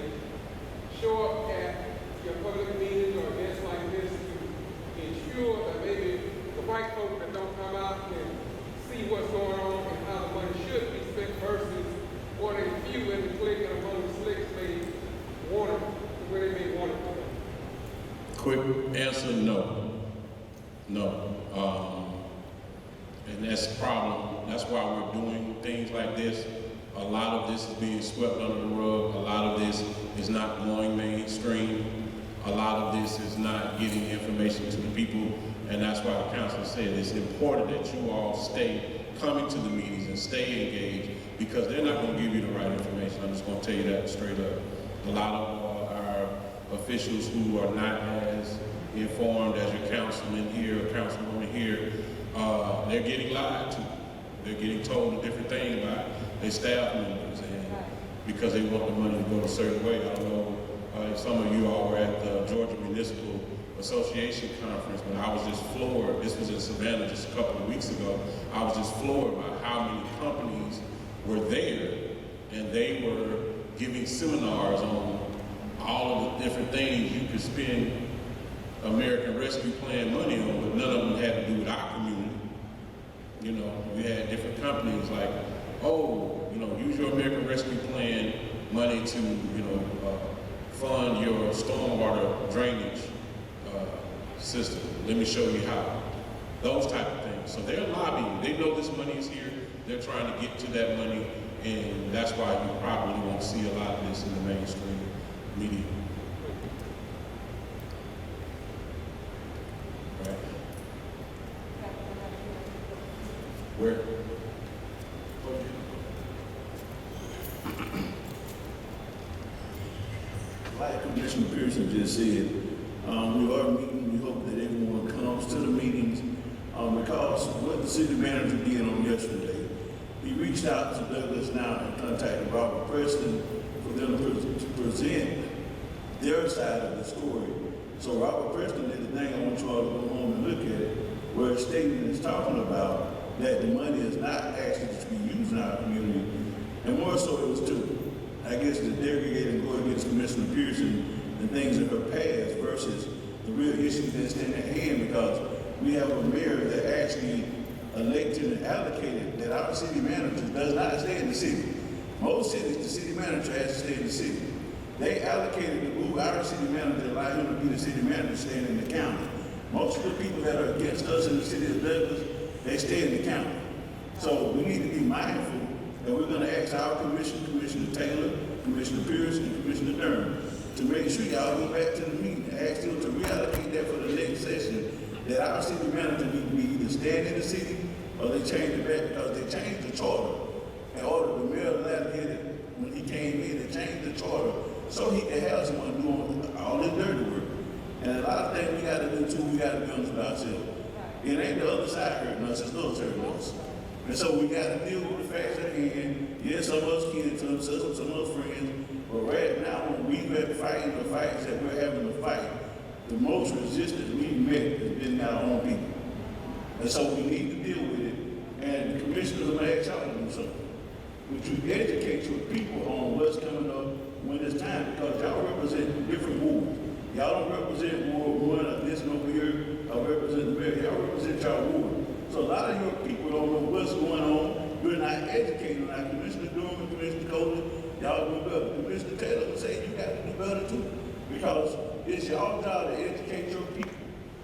show up at your public meetings or events like this to ensure that maybe the white folks that don't come out can see what's going on and how the money should be spent versus what a few in the clique and among the slicks may want it, where they may want it to go? Quick answer, no. And that's the problem. That's why we're doing things like this. A lot of this is being swept under the rug. A lot of this is not going mainstream. A lot of this is not getting information to the people. And that's why the council said it's important that you all stay coming to the meetings and stay engaged, because they're not going to give you the right information. I'm just going to tell you that straight up. A lot of our officials who are not as informed as your councilman here or councilwoman here, they're getting lied to. They're getting told a different thing by their staff members, and because they want the money to go a certain way. I don't know if some of you all were at the Georgia Municipal Association conference, but I was just floored. This was in Savannah just a couple of weeks ago. I was just floored by how many companies were there, and they were giving seminars on all of the different things you could spend American Rescue Plan money on, but none of them had to do with our community. We had different companies like, use your American Rescue Plan money to, fund your stormwater drainage system. Let me show you how. Those type of things. So they're lobbying. They know this money is here. They're trying to get to that money, and that's why you probably won't see a lot of this in the mainstream media. Right? Where? Like Commissioner Pearson just said, we are meeting. We hope that everyone comes to the meetings because what the city manager did on yesterday, he reached out to Douglas now and contacted Robert Preston for them to present their side of the story. So Robert Preston did the thing. I want you all to go home and look at it, where a statement is talking about that the money is not actually to be used in our community, and more so it was to, I guess, to derogate and go against Commissioner Pearson and things in her past versus the real issues that stand at hand, because we have a mayor that actually elected and allocated that our city manager does not stay in the city. Most cities, the city manager has to stay in the city. They allocated to move our city manager to allow him to be the city manager staying in the county. Most of the people that are against us in the city of Douglas, they stay in the county. So we need to be mindful that we're going to ask our commission, Commissioner Taylor, Commissioner Pierce, and Commissioner Durham, to make sure y'all go back to the meeting and ask them to reallocate that for the next session, that our city manager need to be either staying in the city or they change it back, because they changed the charter in order to mayor allocated when he came in. They changed the charter so he could have someone doing all this dirty work. And a lot of things we got to do too, we got to be honest with ourselves. It ain't the other side hurting us, it's us hurting us. And so we got to deal with the facts at hand. Yes, some of us kids, some of us friends, but right now when we've been fighting the fights that we're having to fight, the most resistance we've met has been our own people. And so we need to deal with it. And the commissioners are going to ask y'all to do something. Would you educate your people on what's coming up when it's time? Because y'all represent different wards. Y'all don't represent Ward 1 of this over here, or represent the mayor. Y'all represent y'all ward. So a lot of your people don't know what's going on. We're not educating our Commissioner Durham and Commissioner Coley. y'all do better. Commissioner Taylor would say you got to do better too. Because it's y'all job to educate your people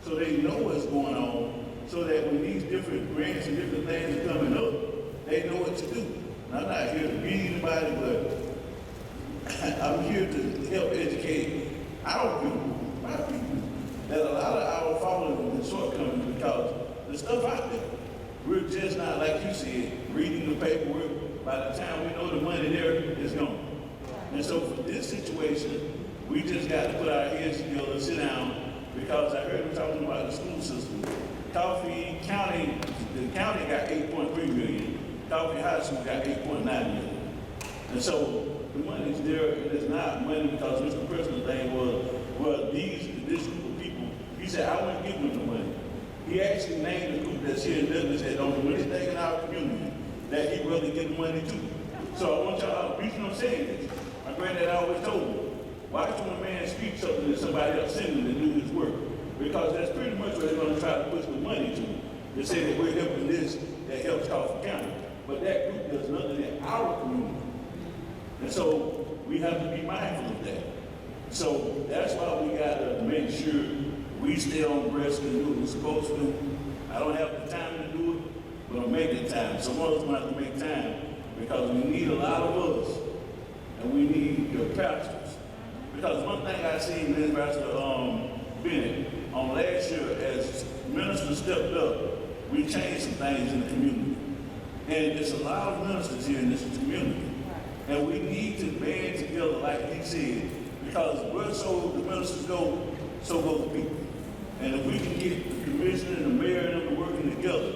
so they know what's going on, so that when these different grants and different things are coming up, they know what to do. And I'm not here to beat anybody, but I'm here to help educate our people, my people, that a lot of our falling and shortcomings because the stuff out there, we're just not, like you said, reading the paperwork. By the time we know the money there, it's gone. And so for this situation, we just got to put our heads together and sit down, because I heard them talking about the school system. Coffee County, the county got 8.3 million. Coffee High School got 8.9 million. And so the money's there, and it's not money because Mr. President's thing was, well, this group of people, he said, I wouldn't give them the money. He actually named the group that's here in Douglas that don't do anything in our community that he really get the money to. So I want y'all, the reason I'm saying this, my granddad always told me, watch when a man speaks something that somebody else send him to do his work. Because that's pretty much what they're going to try to push the money to. They say that we're helping this that helps Coffee County. But that group does nothing in our community. And so we have to be mindful of that. So that's why we got to make sure we stay on breast and do what we're supposed to do. I don't have the time to do it, but I'm making time. Some of us might have to make time because we need a lot of us. And we need your pastors. Because one thing I seen in Pastor Bennett on last year, as ministers stepped up, we changed some things in the community. And there's a lot of ministers here in this community. And we need to band together, like he said, because where so the ministers go, so go the people. And if we can get the commissioner and the mayor and them working together,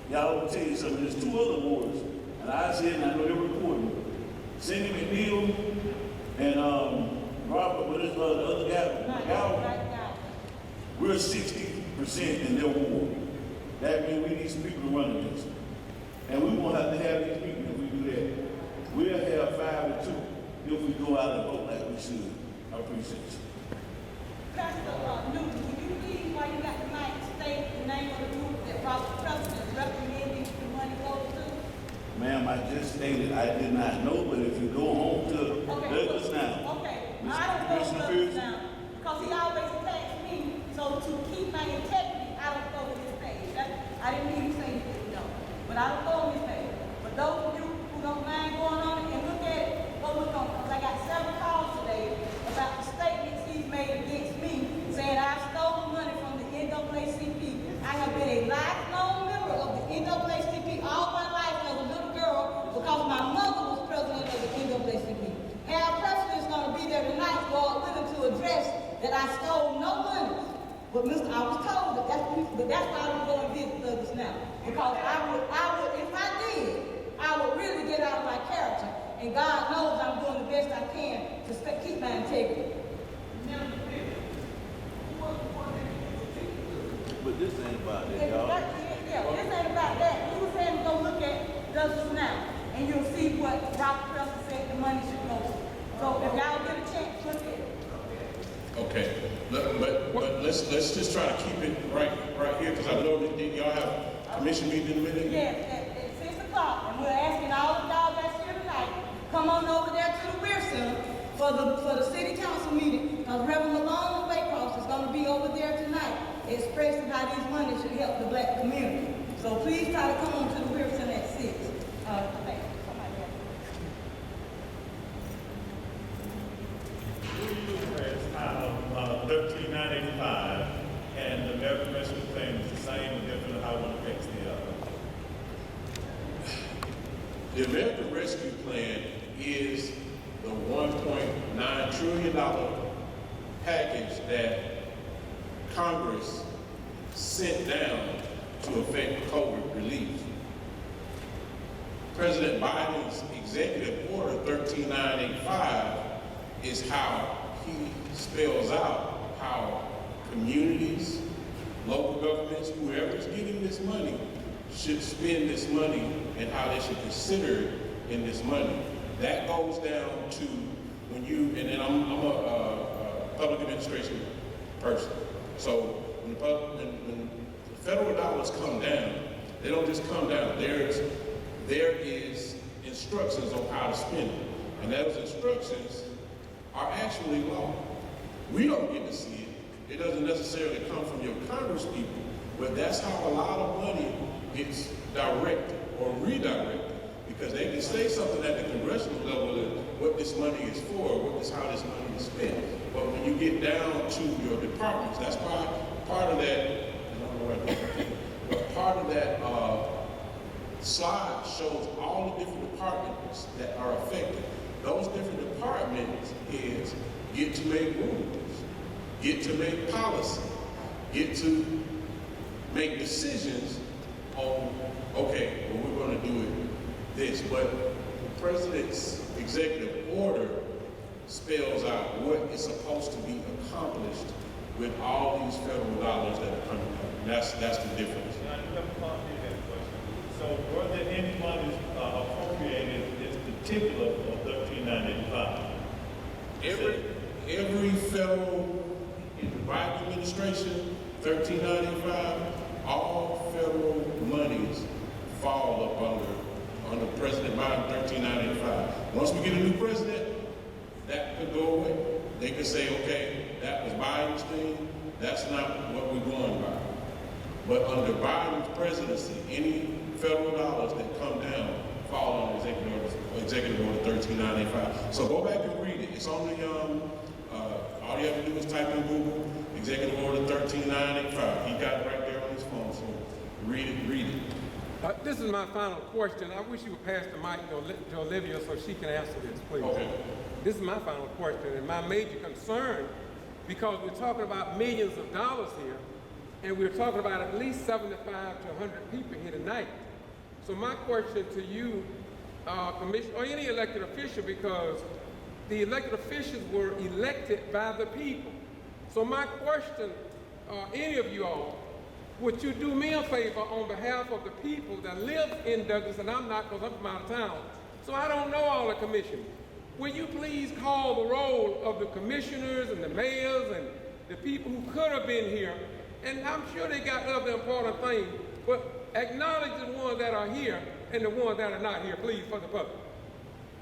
y'all will tell you something. There's 2 other wards, and I said, and I know they're recording, Cindy McNeil and Robert, what is the other guy? We're 60% in their ward. That means we need some people to run against. And we won't have to have these people if we do that. We'll have 5-2 if we go out and vote like we should. I appreciate you. Pastor Newton, would you please, while you got the mic, state the name of the group that Robert President is recommending the money goes to? Ma'am, I just stated I did not know, but if you go home to Douglas now. Okay, I don't go to Douglas now, because he always attacks me, so to keep my integrity, I don't go to his page. I didn't mean to say you didn't know, but I don't go on his page. But those of you who don't mind going on it and look at it, go look on it, because I got several calls today about the statements he's made against me, saying I stole money from the NAACP. I have been a lifelong member of the NAACP all my life as a little girl because my mother was president of the NAACP. Our president is going to be there tonight, Lord willing, to address that I stole no money. But I was told that that's why I don't go and visit Douglas now. Because I would, if I did, I would really get out of my character. And God knows I'm doing the best I can to keep my integrity. But this ain't about that, y'all. Yeah, this ain't about that. You were saying go look at Douglas now, and you'll see what Robert President said the money should go to. So if y'all get a chance, look at it. Okay, but let's just try to keep it right here, because I know that y'all have a commission meeting in a minute. Yes, at 6 o'clock, and we're asking all of y'all that's here tonight, come on over there to the WHITEOUTS Center for the city council meeting, because Reverend Malone Waycross is going to be over there tonight expressing how these money should help the black community. So please try to come on to the WHITEOUTS Center at 6. $13,985, and the American Rescue Plan is the same and different. How one affects The American Rescue Plan is the $1.9 trillion package that Congress sent down to effect COVID relief. President Biden's executive order 13985 is how he spells out how communities, local governments, whoever is getting this money should spend this money and how they should consider it in this money. That goes down to when you, and then I'm a public administration person. So when the federal dollars come down, they don't just come down. There is instructions on how to spend it. And those instructions are actually law. We don't get to see it. It doesn't necessarily come from your Congress people, but that's how a lot of money gets directed or redirected, because they can say something at the congressional level of what this money is for, how this money is spent. But when you get down to your departments, that's why part of that, slide shows all the different departments that are affected. Those different departments is get to make rules, get to make policy, get to make decisions on, okay, well, we're going to do it this. But the president's executive order spells out what is supposed to be accomplished with all these federal dollars that are coming out. That's the difference. Now, you have a question. So were there any monies appropriated in particular for 13985? Every federal Biden administration, 1395, all federal monies fall up under President Biden, 1395. Once we get a new president, that could go away. They could say, okay, that was Biden's thing, that's not what we're going by. But under Biden's presidency, any federal dollars that come down fall under Executive Order 1395. So go back and read it. It's on the, all you have to do is type in Google, Executive Order 1395. He got it right there on his phone, so read it. This is my final question. I wish you would pass the mic to Olivia so she can answer this, please. Okay. This is my final question, and my major concern, because we're talking about millions of dollars here, and we're talking about at least 75 to 100 people here tonight. So my question to you, Commissioner, or any elected official, because the elected officials were elected by the people. So my question, any of you all, would you do me a favor on behalf of the people that live in Douglas, and I'm not because I'm from out of town, so I don't know all the commissioners. Will you please call the roll of the commissioners and the mayors and the people who could have been here? And I'm sure they got other important things, but acknowledge the ones that are here and the ones that are not here, please, for the public.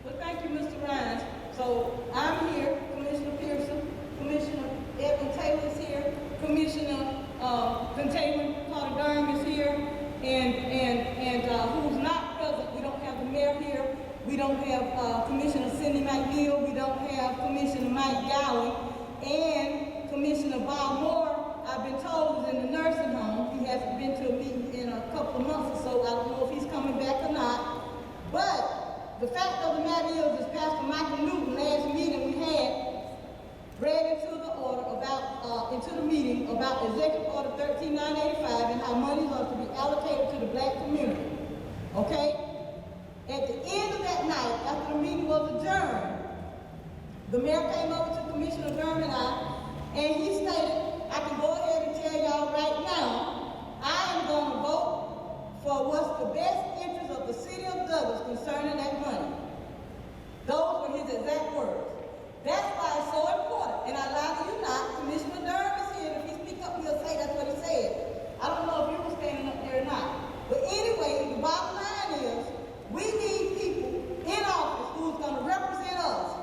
Well, thank you, Mr. Ryan. So I'm here, Commissioner Pearson, Commissioner Edwin Taylor is here, Commissioner Containment Carter Durham is here, and who's not present, we don't have the mayor here, we don't have Commissioner Cindy McNeil, we don't have Commissioner Mike Gowan, and Commissioner Bob Moore, I've been told, is in the nursing home. He hasn't been to a meeting in a couple of months or so. I don't know if he's coming back or not. But the fact of the matter is Pastor Michael Newton, last meeting we had, read into the order about, into the meeting about Executive Order 13985 and how monies are to be allocated to the black community. Okay? At the end of that night, after the meeting was adjourned, the mayor came over to Commissioner Durham and he stated, I can go ahead and tell y'all right now, I am going to vote for what's the best interest of the city of Douglas concerning that money. Those were his exact words. That's why it's so important. And I lie to you not, Commissioner Durham is here, and if he speak up, he'll say that's what he said. I don't know if you were standing up there or not. But anyway, the bottom line is, we need people in office who's going to represent us.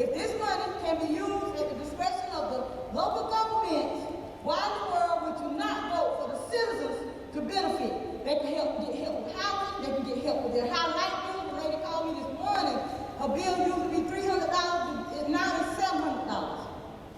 If this money can be used at the discretion of the local governments, why in the world would you not vote for the citizens to benefit? They can get help with housing, they can get help with their high light bill. The lady called me this morning, her bill used to be $300, and now it's $700.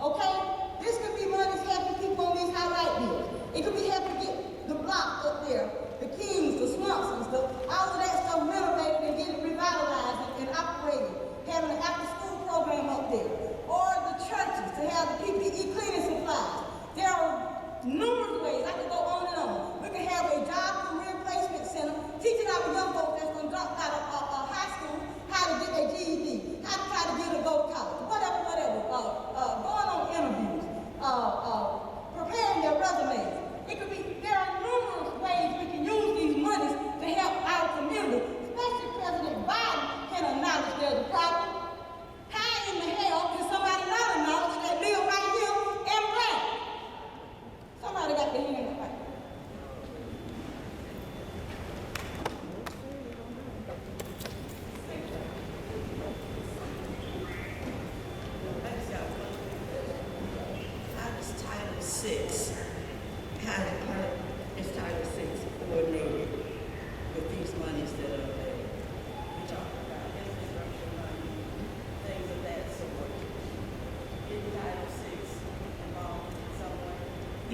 Okay? This could be money helping people on these high light bills. It could be helping get the block up there, the Kings, the Swansons, all of that stuff renovated and getting revitalized and operating, having an after-school program up there, or the churches to have the PPE cleaning supplies. There are numerous ways. I could go on and on. We could have a job career placement center teaching our young folks that's going to drop out of high school how to get their GED.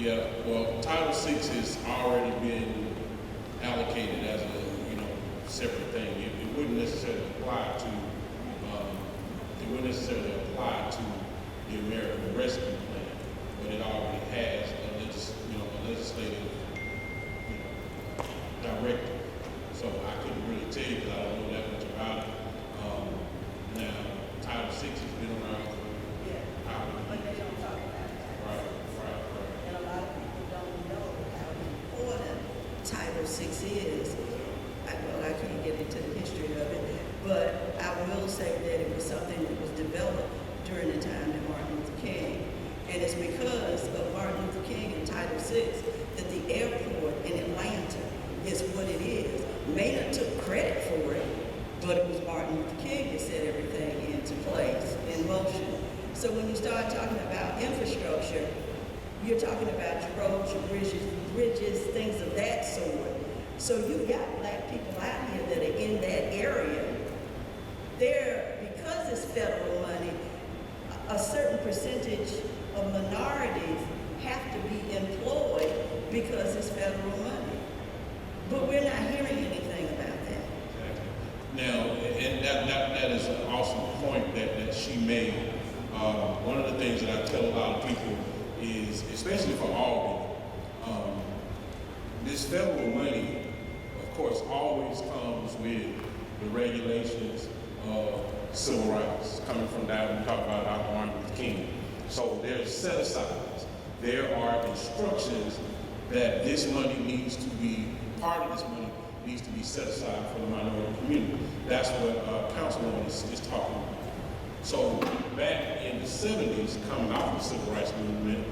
Yeah, well, Title VI has already been allocated as a, separate thing. It wouldn't necessarily apply to, the American Rescue Plan, but it already has a legislative, directive. So I couldn't really tell you because I don't know that much about it. Now, Title VI has been around for But they don't talk about it. Right. And a lot of people don't know how important Title VI is. I can't get into the history of it, but I will say that it was something that was developed during the time of Martin Luther King. And it's because of Martin Luther King and Title VI that the airport in Atlanta is what it is. Maynard took credit for it, but it was Martin Luther King that set everything into place, in motion. So when you start talking about infrastructure, you're talking about your roads, your bridges, things of that sort. So you've got black people out here that are in that area. Because it's federal money, a certain percentage of minorities have to be employed because it's federal money. But we're not hearing anything about that. Now, and that is an awesome point that she made. One of the things that I tell a lot of people is, especially for Albany, this federal money, of course, always comes with the regulations of civil rights, coming from that we talk about our Martin Luther King. So there's set-asides. There are instructions that this money needs to be, part of this money needs to be set aside for the minority community. That's what Councilwoman is talking about. So back in the 70s, coming off the civil rights movement,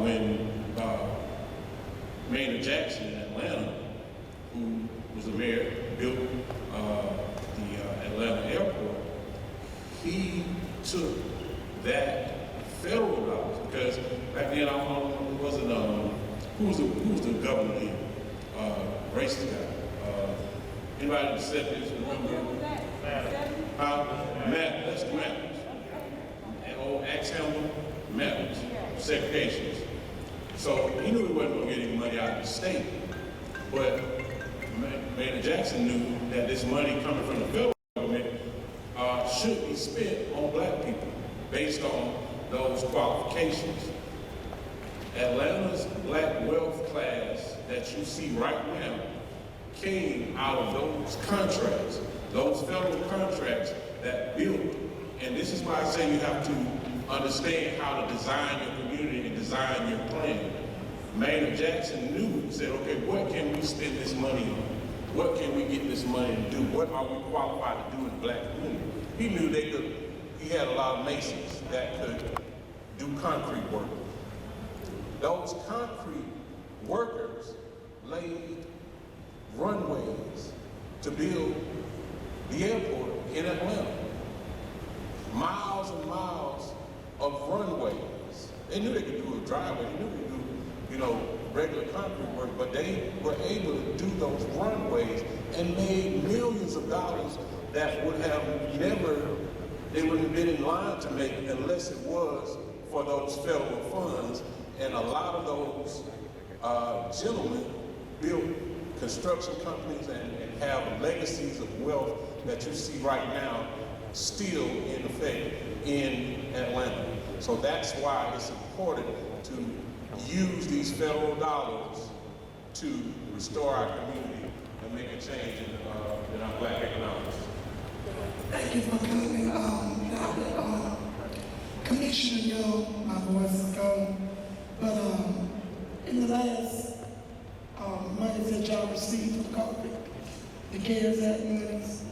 when Maynard Jackson in Atlanta, who was the mayor, built the Atlanta airport, he took that federal dollars, because back then, I don't know, it wasn't, who was the governor here? Racist guy. Anybody in the 70s remember? Matt, that's Matt. And old Axe Hamlin, Matt, segregations. So he knew he wasn't going to get any money out of the state, but Maynard Jackson knew that this money coming from the federal government should be spent on black people based on those qualifications. Atlanta's black wealth class that you see right now came out of those contracts, those federal contracts that built. And this is why I say you have to understand how to design your community and design your plan. Maynard Jackson knew, he said, okay, what can we spend this money on? What can we get this money to do? What are we qualified to do in the black community? He knew he had a lot of masons that could do concrete work. Those concrete workers laid runways to build the airport in Atlanta. Miles and miles of runways. They knew they could do a driveway, they knew they could do, regular concrete work, but they were able to do those runways and made millions of dollars that would have they wouldn't have been in line to make unless it was for those federal funds. And a lot of those gentlemen built construction companies and have legacies of wealth that you see right now still in effect in Atlanta. So that's why it's important to use these federal dollars to restore our community and make a change in our black economics. Thank you for coming. Commissioner Young, my voice is gone. But in the last monies that y'all received from COVID, the CARES Act monies,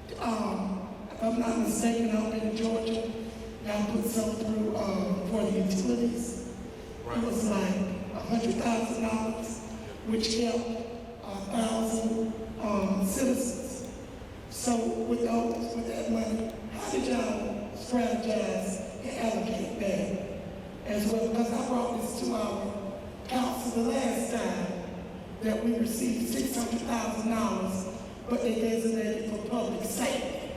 if I'm not mistaken, out in Georgia, y'all put some through for the utilities. Right. It was like $100,000, which helped 1,000 citizens. So with that money, how did y'all strategize and allocate that as well? Because I brought this to our council the last time that we received $600,000, but they designated for public safety.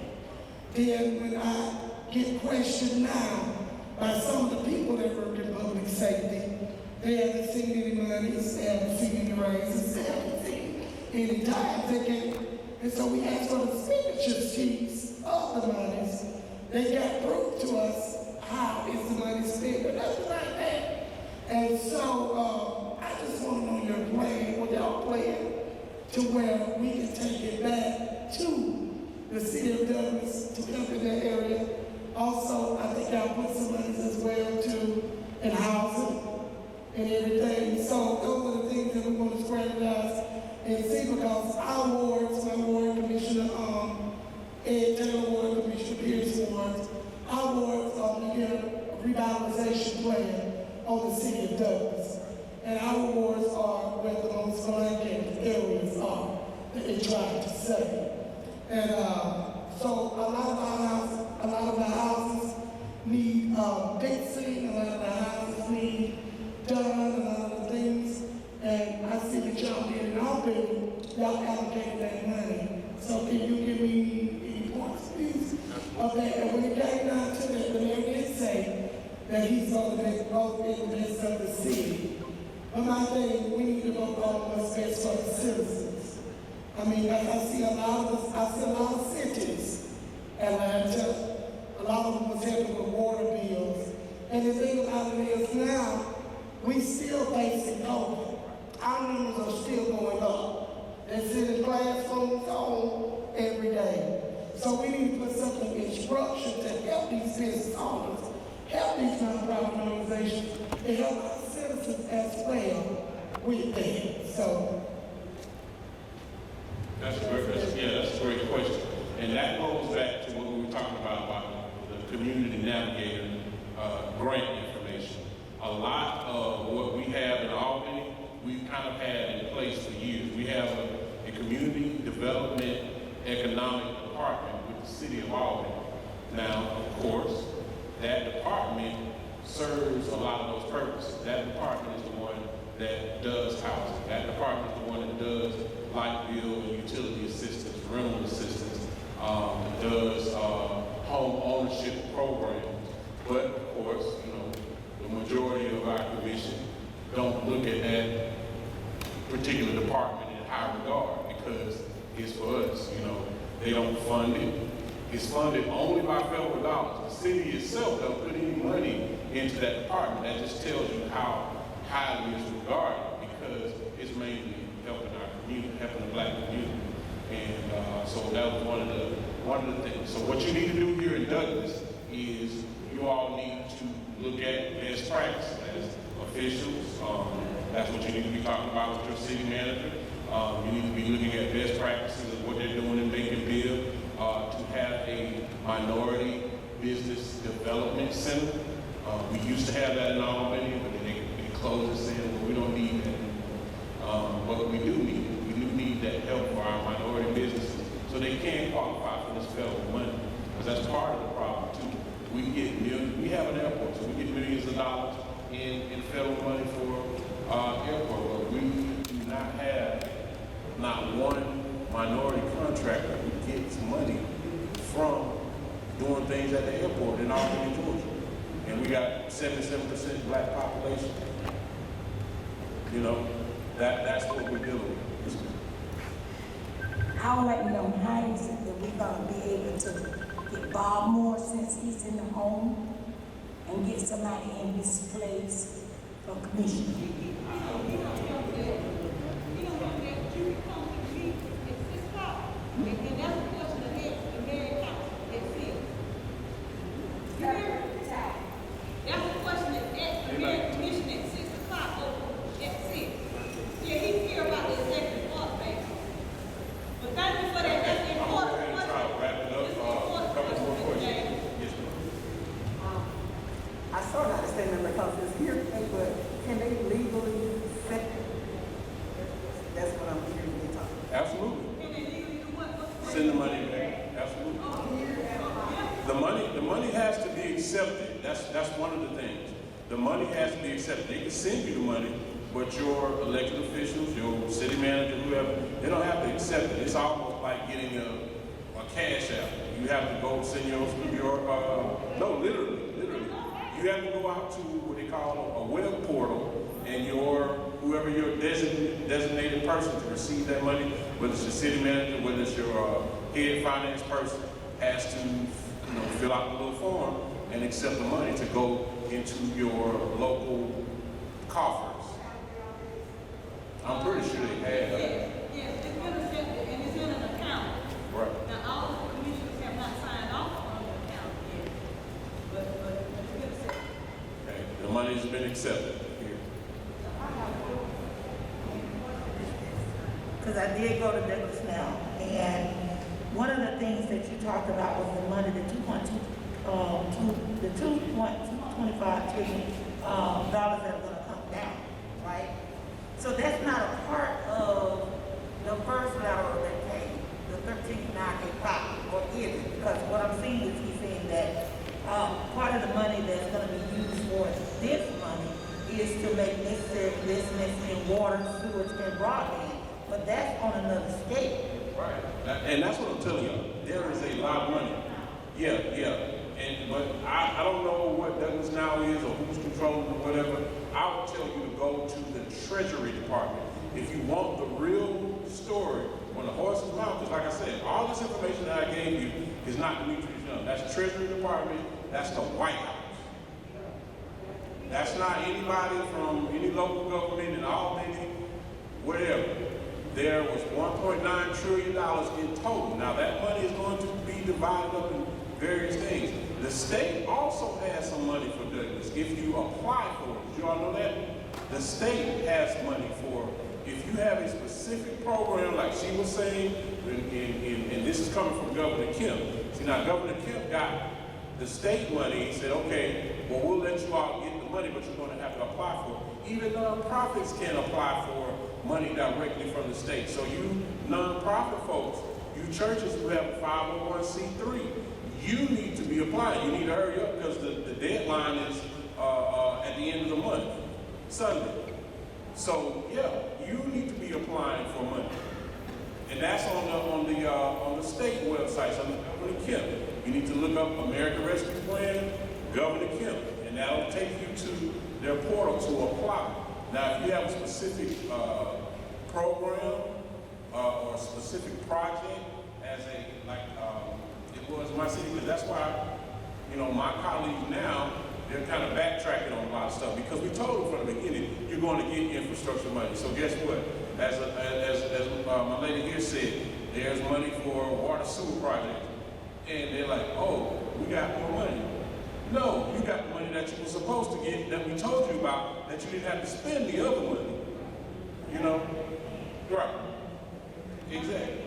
Then when I get questioned now by some of the people that work in public safety, They haven't seen any monies, they haven't seen any raises, they haven't seen any time ticket. And so we asked for the signature sheets of the monies. They got proof to us how is the money spent, but nothing like that. And so I just want to know your plan, what y'all plan, to where we can take it back to the city of Douglas to help in that area. Also, I think I'll put some money as well too in housing and everything. So those are the things that we want to strategize and see, because our wards, my ward, Commissioner Ed Taylor Ward, Commissioner Pierce Ward, our wards we get a revitalization plan on the city of Douglas. And our wards are where the most vacant areas are that they try to say. And so a lot of our houses need fixing, a lot of our houses need done, a lot of the things. And I see that y'all did in our building, y'all allocated that money. So can you give me any points, please, of that? And when it came down to that, the mayor did say that he's going to make both in the midst of the city. But my thing, we need to vote on what's best for the citizens. I mean, I see a lot of cities, Atlanta, a lot of them was helping with water bills. And the thing about it is now, we still facing COVID. Our numbers are still going up. They're sitting classrooms on every day. So we need to put something in structure to help these business owners, help these nonprofit organizations, and help our citizens as well with that. So that's a great question. And that goes back to what we were talking about the community navigator grant information. A lot of what we have in Albany, we've kind of had in place for years. We have a community development economic department with the city of Albany. Now, of course, that department serves a lot of those purposes. That department is the one that does housing. That department is the one that does light bill and utility assistance, rental assistance, does home ownership programs. But of course, the majority of our commission don't look at that particular department in high regard because it's for us. They don't fund it. It's funded only by federal dollars. The city itself don't put any money into that department. That just tells you how highly it's regarded because it's mainly helping our community, helping the black community. And so that was one of the things. So what you need to do here in Douglas is you all need to look at best practices as officials. That's what you need to be talking about with your city manager. You need to be looking at best practices of what they're doing in Macon-Bill to have a minority business development center. We used to have that in Albany, but then they closed it saying, well, we don't need that. But we do need it. We do need that help for our minority businesses so they can qualify for this federal money. Because that's part of the problem too. We have an airport, so we get millions of dollars in federal money for airport, but we do not have not one minority contractor who gets money from doing things at the airport in Albany, Georgia. And we got 77% black population. That's what we're dealing with. I would like to know how is it that we're going to be able to get Bob Moore since he's in the home and get somebody in his place for commissioner. They can send you the money, but your elected officials, your city manager, whoever, they don't have to accept it. It's almost like getting a cash out. You have to go send no, literally. You you have to go out to what they call a web portal, and whoever your designated person to receive that money, whether it's your city manager, whether it's your head finance person, has to fill out the little form and accept the money to go into your local coffers. I'm pretty sure they have. Yes, it's been accepted and it's in an account. Right. Now, all of the commissioners have not signed off on the account yet, but it's been accepted. Okay. The money has been accepted here. Because I did go to Douglas now, and one of the things that you talked about was the money, the $2.225 trillion dollars that are going to come down, right? So that's not a part of the first lateral that came, the 13,985, or is it? Because what I'm seeing is he's saying that part of the money that's going to be used for this money is to make necessary investments in water, sewage, and broadband. But that's on another scale. Right. And that's what I'm telling you. There is a lot of money. Yeah. But I don't know what Douglas now is or who's controlling it or whatever. I would tell you to go to the Treasury Department. If you want the real story on the horse's mouth, because like I said, all this information that I gave you is not Demetrius Young. That's Treasury Department. That's the White House. That's not anybody from any local government in Albany, whatever. There was $1.9 trillion in total. Now that money is going to be divided up in various things. The state also has some money for Douglas if you apply for it. Did you all know that? The state has money for it. If you have a specific program, like she was saying, and this is coming from Governor Kemp. See, now Governor Kemp got the state money. He said, okay, well, we'll let you all get the money, but you're going to have to apply for it. Even nonprofits can apply for money directly from the state. So you nonprofit folks, you churches who have a 501c3, you need to be applying. You need to hurry up because the deadline is at the end of the month, Sunday. So yeah, you need to be applying for money, and that's on the state website, on Governor Kemp. You need to look up American Rescue Plan, Governor Kemp, and that'll take you to their portal to apply. Now, if you have a specific program or a specific project, as it was in my city, because that's why, my colleagues now, they're kind of backtracking on a lot of stuff because we told them from the beginning, you're going to get infrastructure money. So guess what? As my lady here said, there's money for water sewer projects, and they're like, oh, we got more money. No, you got the money that you were supposed to get, that we told you about, that you didn't have to spend the other money. Right. Exactly.